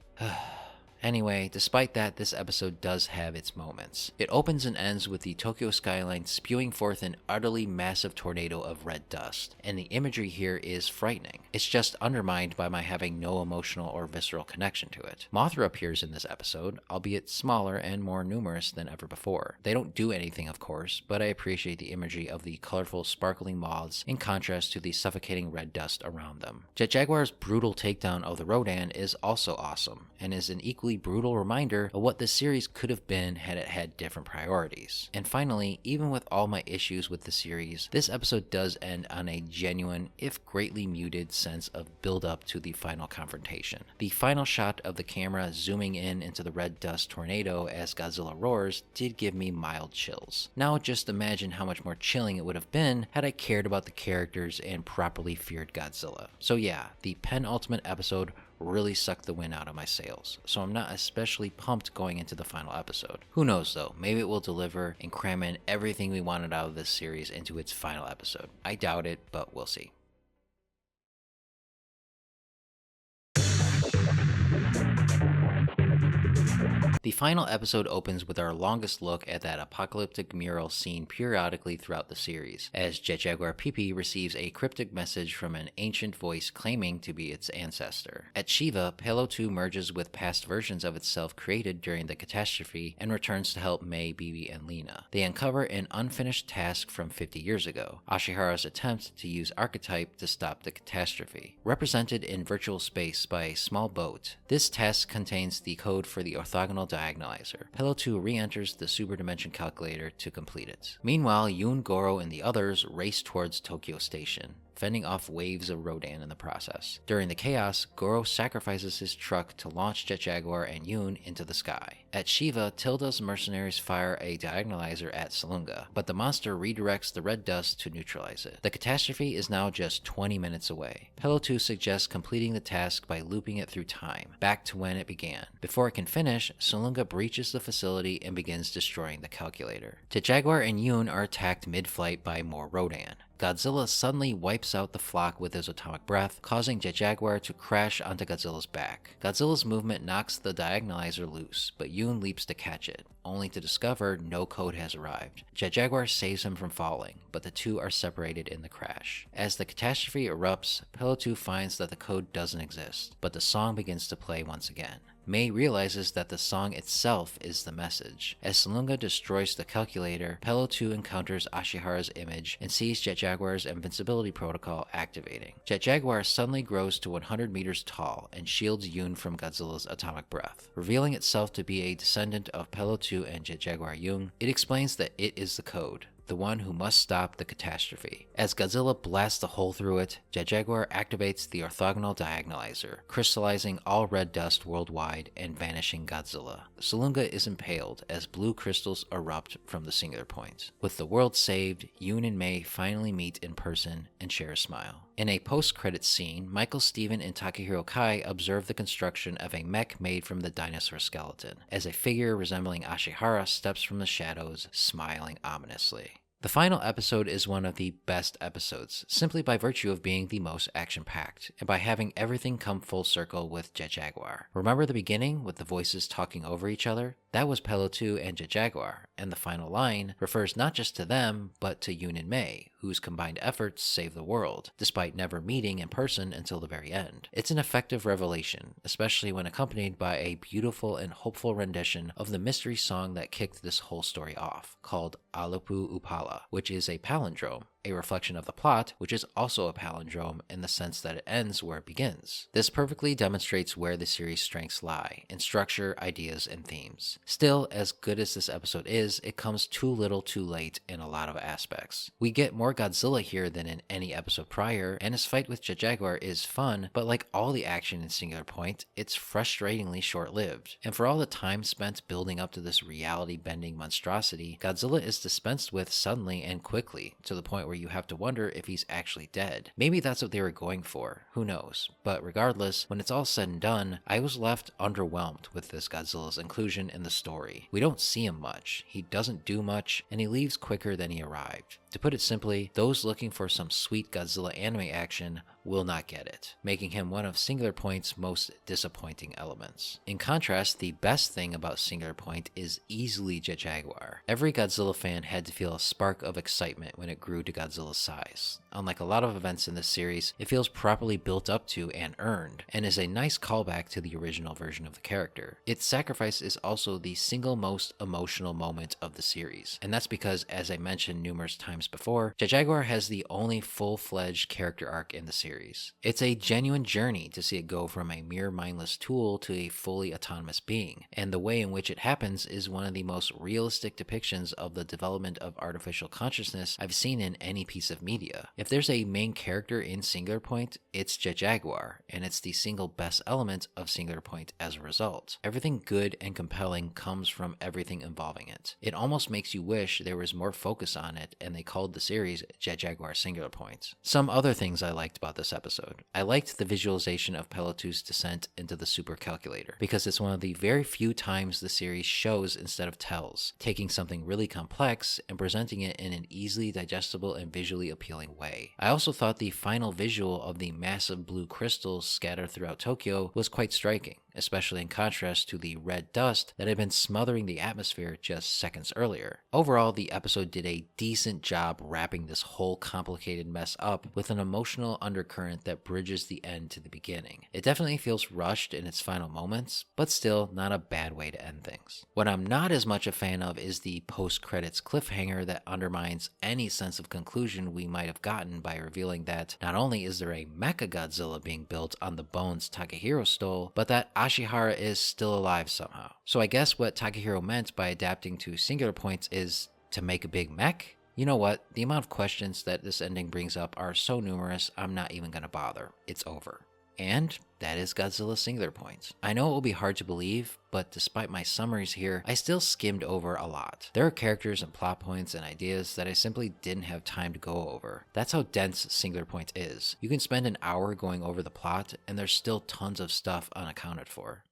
Anyway, despite that, this episode does have its moments. It opens and ends with the Tokyo skyline spewing forth an utterly massive tornado of red dust, and the imagery here is frightening. It's just undermined by my having no emotional or visceral connection to it. Mothra appears in this episode, albeit smaller and more numerous than ever before. They don't do anything, of course, but I appreciate the imagery of the colorful, sparkling moths in contrast to the suffocating red dust around them. Jet Jaguar's brutal takedown of the Rodan is also awesome, and is an equally brutal reminder of what this series could have been had it had different priorities. And finally, even with all my issues with the series, this episode does end on a genuine, if greatly muted, sense of build-up to the final confrontation. The final shot of the camera zooming in into the red dust tornado as Godzilla roars did give me mild chills. Now just imagine how much more chilling it would have been had I cared about the characters and properly feared Godzilla. So yeah, the penultimate episode really sucked the wind out of my sails, so I'm not especially pumped going into the final episode. Who knows though, maybe it will deliver and cram in everything we wanted out of this series into its final episode. I doubt it, but we'll see. The final episode opens with our longest look at that apocalyptic mural seen periodically throughout the series, as Jet Jaguar PP receives a cryptic message from an ancient voice claiming to be its ancestor. At Shiva, Palo 2 merges with past versions of itself created during the catastrophe and returns to help Mei, Bibi, and Lena. They uncover an unfinished task from 50 years ago, Ashihara's attempt to use Archetype to stop the catastrophe. Represented in virtual space by a small boat, this task contains the code for the orthogonal diagonalizer. Palo 2 re-enters the super dimension calculator to complete it. Meanwhile, Yoon, Goro, and the others race towards Tokyo Station, fending off waves of Rodan in the process. During the chaos, Goro sacrifices his truck to launch Jet Jaguar and Yoon into the sky. At Shiva, Tilda's mercenaries fire a diagonalizer at Salunga, but the monster redirects the red dust to neutralize it. The catastrophe is now just 20 minutes away. Palo 2 suggests completing the task by looping it through time, back to when it began. Before it can finish, Salunga breaches the facility and begins destroying the calculator. Jet Jaguar and Yoon are attacked mid-flight by more Rodan. Godzilla suddenly wipes out the flock with his atomic breath, causing Jet Jaguar to crash onto Godzilla's back. Godzilla's movement knocks the diagonalizer loose, but Yoon leaps to catch it, only to discover no code has arrived. Jet Jaguar saves him from falling, but the two are separated in the crash. As the catastrophe erupts, Palo 2 finds that the code doesn't exist, but the song begins to play once again. Mei realizes that the song itself is the message. As Salunga destroys the calculator, Palo 2 encounters Ashihara's image and sees Jet Jaguar's invincibility protocol activating. Jet Jaguar suddenly grows to 100 meters tall and shields Yoon from Godzilla's atomic breath. Revealing itself to be a descendant of Palo 2 and Jet Jaguar Yoon, it explains that it is the code, the one who must stop the catastrophe. As Godzilla blasts a hole through it, Jet Jaguar activates the orthogonal diagonalizer, crystallizing all red dust worldwide and vanishing Godzilla. Salunga is impaled as blue crystals erupt from the Singular Point. With the world saved, Yoon and Mei finally meet in person and share a smile. In a post-credits scene, Michael Steven and Takahiro Kai observe the construction of a mech made from the dinosaur skeleton, as a figure resembling Ashihara steps from the shadows, smiling ominously. The final episode is one of the best episodes, simply by virtue of being the most action-packed, and by having everything come full circle with Jet Jaguar. Remember the beginning, with the voices talking over each other? That was Pelotu and Jaguar, and the final line refers not just to them, but to Yoon and Mei, whose combined efforts saved the world, despite never meeting in person until the very end. It's an effective revelation, especially when accompanied by a beautiful and hopeful rendition of the mystery song that kicked this whole story off, called Alupu Upala, which is a palindrome, a reflection of the plot, which is also a palindrome in the sense that it ends where it begins. This perfectly demonstrates where the series' strengths lie, in structure, ideas, and themes. Still, as good as this episode is, it comes too little too late in a lot of aspects. We get more Godzilla here than in any episode prior, and his fight with Jaguar is fun, but like all the action in Singular Point, it's frustratingly short-lived. And for all the time spent building up to this reality-bending monstrosity, Godzilla is dispensed with suddenly and quickly, to the point where you have to wonder if he's actually dead. Maybe that's what they were going for, who knows. But regardless, when it's all said and done, I was left underwhelmed with this Godzilla's inclusion in the story. We don't see him much, he doesn't do much, and he leaves quicker than he arrived. To put it simply, those looking for some sweet Godzilla anime action will not get it, making him one of Singular Point's most disappointing elements. In contrast, the best thing about Singular Point is easily Jaguar. Every Godzilla fan had to feel a spark of excitement when it grew to Godzilla's size. Unlike a lot of events in this series, it feels properly built up to and earned, and is a nice callback to the original version of the character. Its sacrifice is also the single most emotional moment of the series, and that's because, as I mentioned numerous times before, Jaguar has the only full-fledged character arc in the series. It's a genuine journey to see it go from a mere mindless tool to a fully autonomous being, and the way in which it happens is one of the most realistic depictions of the development of artificial consciousness I've seen in any piece of media. If there's a main character in Singular Point, it's Jaguar, and it's the single best element of Singular Point as a result. Everything good and compelling comes from everything involving it. It almost makes you wish there was more focus on it and they called the series Jaguar Singular Point. Some other things I liked about this episode. I liked the visualization of Pelotu's descent into the super calculator, because it's one of the very few times the series shows instead of tells, taking something really complex and presenting it in an easily digestible and visually appealing way. I also thought the final visual of the massive blue crystals scattered throughout Tokyo was quite striking, especially in contrast to the red dust that had been smothering the atmosphere just seconds earlier. Overall, the episode did a decent job wrapping this whole complicated mess up with an emotional undercurrent that bridges the end to the beginning. It definitely feels rushed in its final moments, but still not a bad way to end things. What I'm not as much a fan of is the post-credits cliffhanger that undermines any sense of conclusion we might have gotten by revealing that not only is there a Mechagodzilla being built on the bones Takahiro stole, but that Ashihara is still alive somehow. So I guess what Takahiro meant by adapting to Singular Points is to make a big mech? You know what, the amount of questions that this ending brings up are so numerous, I'm not even gonna bother. It's over. And that is Godzilla Singular Point. I know it will be hard to believe, but despite my summaries here, I still skimmed over a lot. There are characters and plot points and ideas that I simply didn't have time to go over. That's how dense Singular Point is. You can spend an hour going over the plot, and there's still tons of stuff unaccounted for.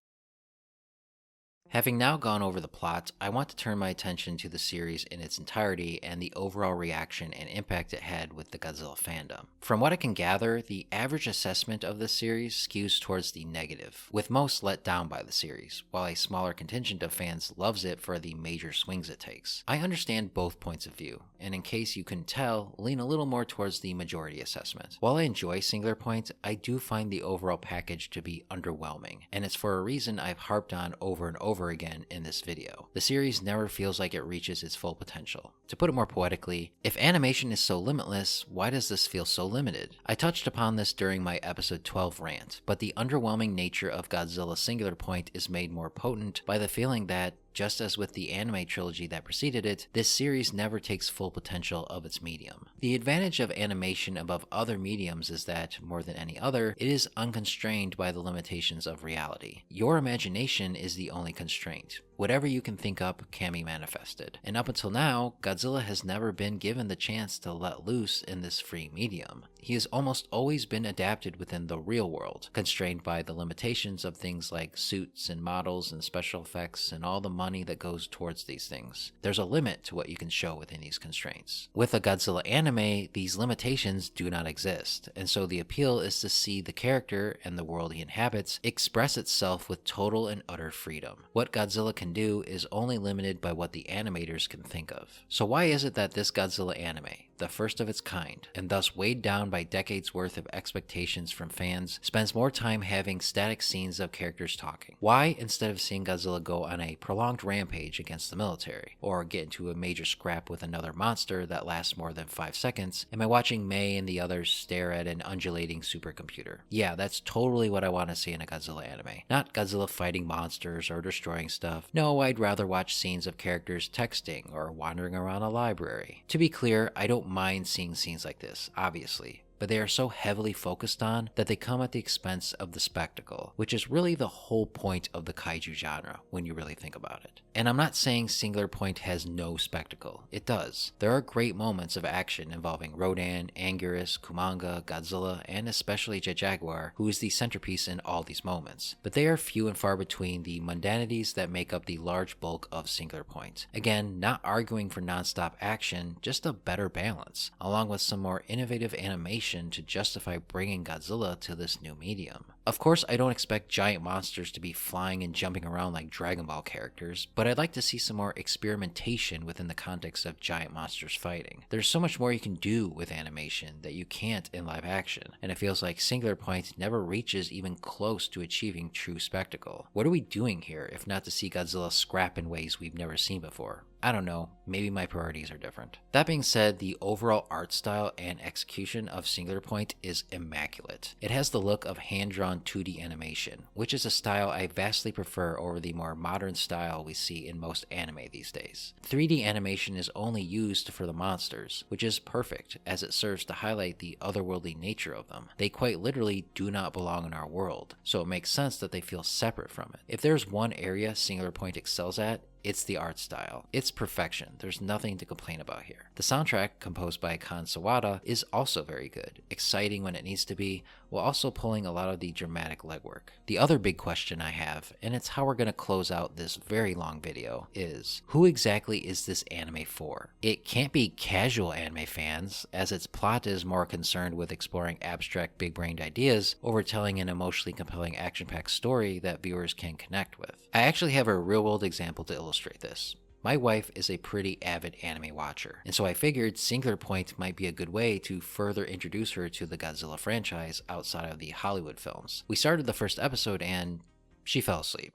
Having now gone over the plot, I want to turn my attention to the series in its entirety and the overall reaction and impact it had with the Godzilla fandom. From what I can gather, the average assessment of this series skews towards the negative, with most let down by the series, while a smaller contingent of fans loves it for the major swings it takes. I understand both points of view, and in case you couldn't tell, lean a little more towards the majority assessment. While I enjoy Singular Point, I do find the overall package to be underwhelming, and it's for a reason I've harped on over and over again in this video. The series never feels like it reaches its full potential. To put it more poetically, if animation is so limitless, why does this feel so limited? I touched upon this during my episode 12 rant, but the underwhelming nature of Godzilla Singular Point is made more potent by the feeling that, just as with the anime trilogy that preceded it, this series never takes full potential of its medium. The advantage of animation above other mediums is that, more than any other, it is unconstrained by the limitations of reality. Your imagination is the only constraint. Whatever you can think up can be manifested. And up until now, Godzilla has never been given the chance to let loose in this free medium. He has almost always been adapted within the real world, constrained by the limitations of things like suits and models and special effects and all the money that goes towards these things. There's a limit to what you can show within these constraints. With a Godzilla anime, these limitations do not exist, and so the appeal is to see the character and the world he inhabits express itself with total and utter freedom. What Godzilla can can do is only limited by what the animators can think of. So why is it that this Godzilla anime, the first of its kind, and thus weighed down by decades worth of expectations from fans, spends more time having static scenes of characters talking? Why, instead of seeing Godzilla go on a prolonged rampage against the military, or get into a major scrap with another monster that lasts more than 5 seconds, am I watching Mei and the others stare at an undulating supercomputer? Yeah, that's totally what I want to see in a Godzilla anime. Not Godzilla fighting monsters or destroying stuff. No, I'd rather watch scenes of characters texting or wandering around a library. To be clear, I don't mind seeing scenes like this, obviously, but they are so heavily focused on that they come at the expense of the spectacle, which is really the whole point of the kaiju genre when you really think about it. And I'm not saying Singular Point has no spectacle. It does. There are great moments of action involving Rodan, Anguirus, Kumanga, Godzilla, and especially Jaguar, who is the centerpiece in all these moments. But they are few and far between the mundanities that make up the large bulk of Singular Point. Again, not arguing for non-stop action, just a better balance, along with some more innovative animation to justify bringing Godzilla to this new medium. Of course, I don't expect giant monsters to be flying and jumping around like Dragon Ball characters, but I'd like to see some more experimentation within the context of giant monsters fighting. There's so much more you can do with animation that you can't in live action, and it feels like Singular Point never reaches even close to achieving true spectacle. What are we doing here if not to see Godzilla scrap in ways we've never seen before? I don't know, maybe my priorities are different. That being said, the overall art style and execution of Singular Point is immaculate. It has the look of hand-drawn 2D animation, which is a style I vastly prefer over the more modern style we see in most anime these days. 3D animation is only used for the monsters, which is perfect as it serves to highlight the otherworldly nature of them. They quite literally do not belong in our world, so it makes sense that they feel separate from it. If there's one area Singular Point excels at, it's the art style. It's perfection. There's nothing to complain about here. The soundtrack, composed by Kan Sawada, is also very good, exciting when it needs to be, while also pulling a lot of the dramatic legwork. The other big question I have, and it's how we're going to close out this very long video, is who exactly is this anime for? It can't be casual anime fans, as its plot is more concerned with exploring abstract big-brained ideas over telling an emotionally compelling action-packed story that viewers can connect with. I actually have a real-world example to illustrate this. My wife is a pretty avid anime watcher, and so I figured Singular Point might be a good way to further introduce her to the Godzilla franchise outside of the Hollywood films. We started the first episode and she fell asleep.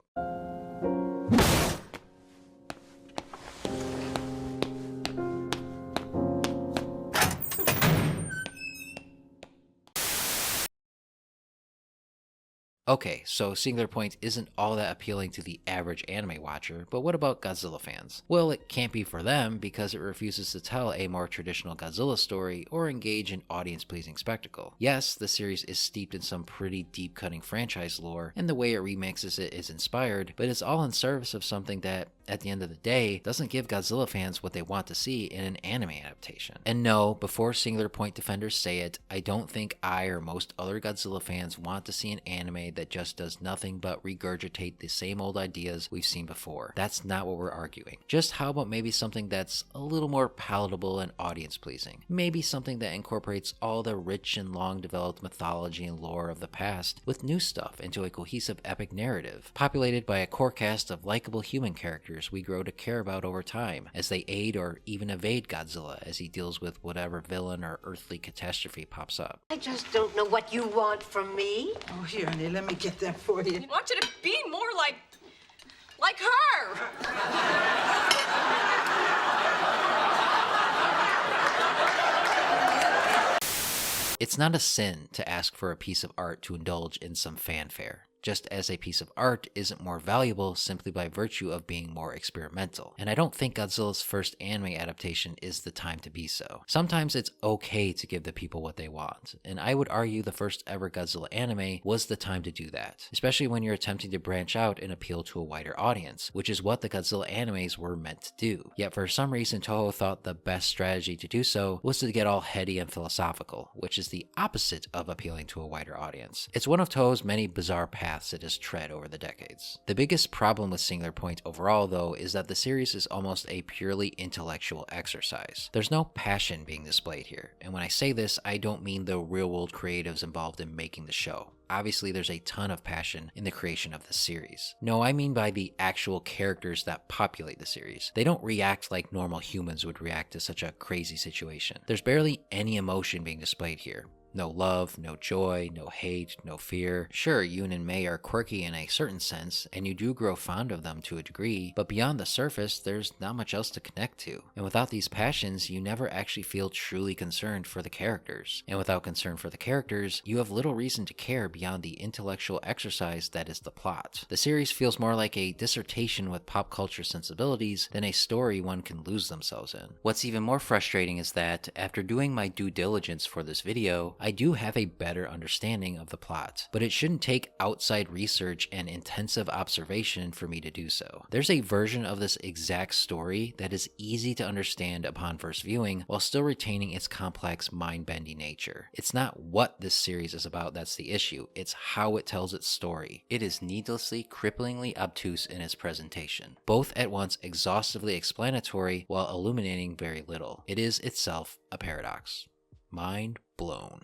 Okay, so Singular Point isn't all that appealing to the average anime watcher, but what about Godzilla fans? Well, it can't be for them because it refuses to tell a more traditional Godzilla story or engage in audience-pleasing spectacle. Yes, the series is steeped in some pretty deep-cutting franchise lore, and the way it remixes it is inspired, but it's all in service of something that, at the end of the day, doesn't give Godzilla fans what they want to see in an anime adaptation. And no, before Singular Point defenders say it, I don't think I or most other Godzilla fans want to see an anime that just does nothing but regurgitate the same old ideas we've seen before. That's not what we're arguing. Just how about maybe something that's a little more palatable and audience pleasing? Maybe something that incorporates all the rich and long developed mythology and lore of the past with new stuff into a cohesive epic narrative, populated by a core cast of likable human characters we grow to care about over time as they aid or even evade Godzilla as he deals with whatever villain or earthly catastrophe pops up. I just don't know what you want from me. Oh, here, honey, let me get that for you. I want you to be more like her. It's not a sin to ask for a piece of art to indulge in some fanfare, just as a piece of art isn't more valuable simply by virtue of being more experimental. And I don't think Godzilla's first anime adaptation is the time to be so. Sometimes it's okay to give the people what they want, and I would argue the first ever Godzilla anime was the time to do that, especially when you're attempting to branch out and appeal to a wider audience, which is what the Godzilla animes were meant to do. Yet for some reason Toho thought the best strategy to do so was to get all heady and philosophical, which is the opposite of appealing to a wider audience. It's one of Toho's many bizarre paths paths it has tread over the decades. The biggest problem with Singular Point overall, though, is that the series is almost a purely intellectual exercise. There's no passion being displayed here, and when I say this, I don't mean the real-world creatives involved in making the show. Obviously, there's a ton of passion in the creation of this series. No, I mean by the actual characters that populate the series. They don't react like normal humans would react to such a crazy situation. There's barely any emotion being displayed here. No love, no joy, no hate, no fear. Sure, Yoon and Mei are quirky in a certain sense, and you do grow fond of them to a degree, but beyond the surface, there's not much else to connect to. And without these passions, you never actually feel truly concerned for the characters. And without concern for the characters, you have little reason to care beyond the intellectual exercise that is the plot. The series feels more like a dissertation with pop culture sensibilities than a story one can lose themselves in. What's even more frustrating is that, after doing my due diligence for this video, I do have a better understanding of the plot, but it shouldn't take outside research and intensive observation for me to do so. There's a version of this exact story that is easy to understand upon first viewing while still retaining its complex, mind-bending nature. It's not what this series is about that's the issue, it's how it tells its story. It is needlessly, cripplingly obtuse in its presentation, both at once exhaustively explanatory while illuminating very little. It is itself a paradox. Mind blown.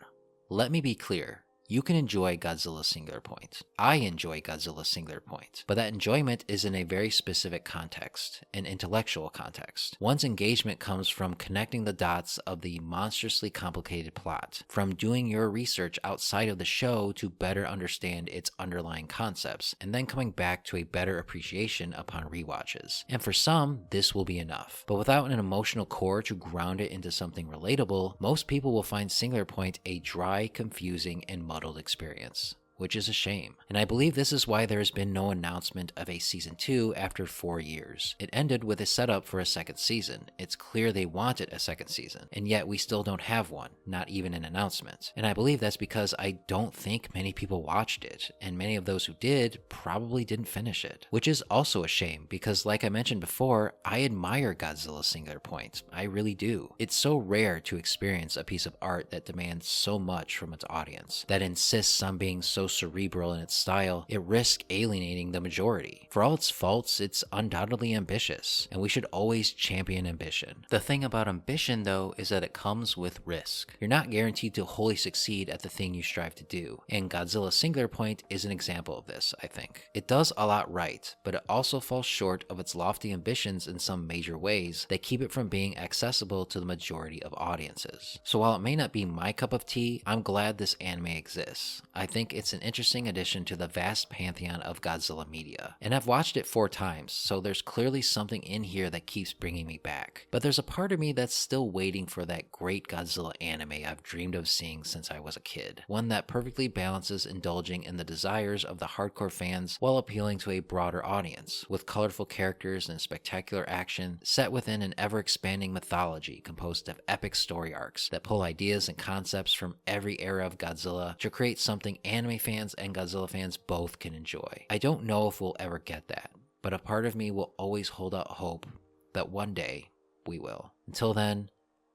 Let me be clear. You can enjoy Godzilla Singular Point. I enjoy Godzilla Singular Point, but that enjoyment is in a very specific context, an intellectual context. One's engagement comes from connecting the dots of the monstrously complicated plot, from doing your research outside of the show to better understand its underlying concepts, and then coming back to a better appreciation upon rewatches. And for some, this will be enough. But without an emotional core to ground it into something relatable, most people will find Singular Point a dry, confusing, and muddled experience, which is a shame. And I believe this is why there has been no announcement of a season 2 after 4 years. It ended with a setup for a second season. It's clear they wanted a second season, and yet we still don't have one, not even an announcement. And I believe that's because I don't think many people watched it, and many of those who did probably didn't finish it, which is also a shame because, like I mentioned before, I admire Godzilla Singular Point. I really do. It's so rare to experience a piece of art that demands so much from its audience, that insists on being so cerebral in its style, it risks alienating the majority. For all its faults, it's undoubtedly ambitious, and we should always champion ambition. The thing about ambition, though, is that it comes with risk. You're not guaranteed to wholly succeed at the thing you strive to do, and Godzilla Singular Point is an example of this, I think. It does a lot right, but it also falls short of its lofty ambitions in some major ways that keep it from being accessible to the majority of audiences. So while it may not be my cup of tea, I'm glad this anime exists. I think it's an interesting addition to the vast pantheon of Godzilla media. And I've watched it 4 times, so there's clearly something in here that keeps bringing me back. But there's a part of me that's still waiting for that great Godzilla anime I've dreamed of seeing since I was a kid. One that perfectly balances indulging in the desires of the hardcore fans while appealing to a broader audience, with colorful characters and spectacular action set within an ever-expanding mythology composed of epic story arcs that pull ideas and concepts from every era of Godzilla to create something anime fans and Godzilla fans both can enjoy. I don't know if we'll ever get that, but a part of me will always hold out hope that one day we will. Until then,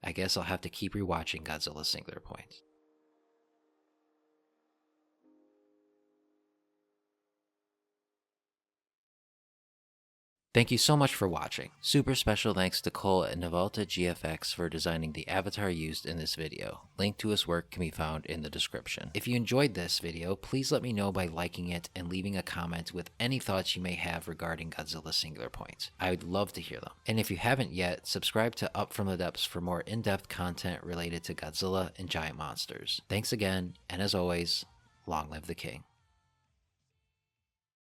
I guess I'll have to keep rewatching Godzilla Singular Point. Thank you so much for watching. Super special thanks to Cole at Navalta GFX for designing the avatar used in this video. Link to his work can be found in the description. If you enjoyed this video, please let me know by liking it and leaving a comment with any thoughts you may have regarding Godzilla Singular Point. I would love to hear them. And if you haven't yet, subscribe to Up From the Depths for more in-depth content related to Godzilla and giant monsters. Thanks again, and as always, long live the king.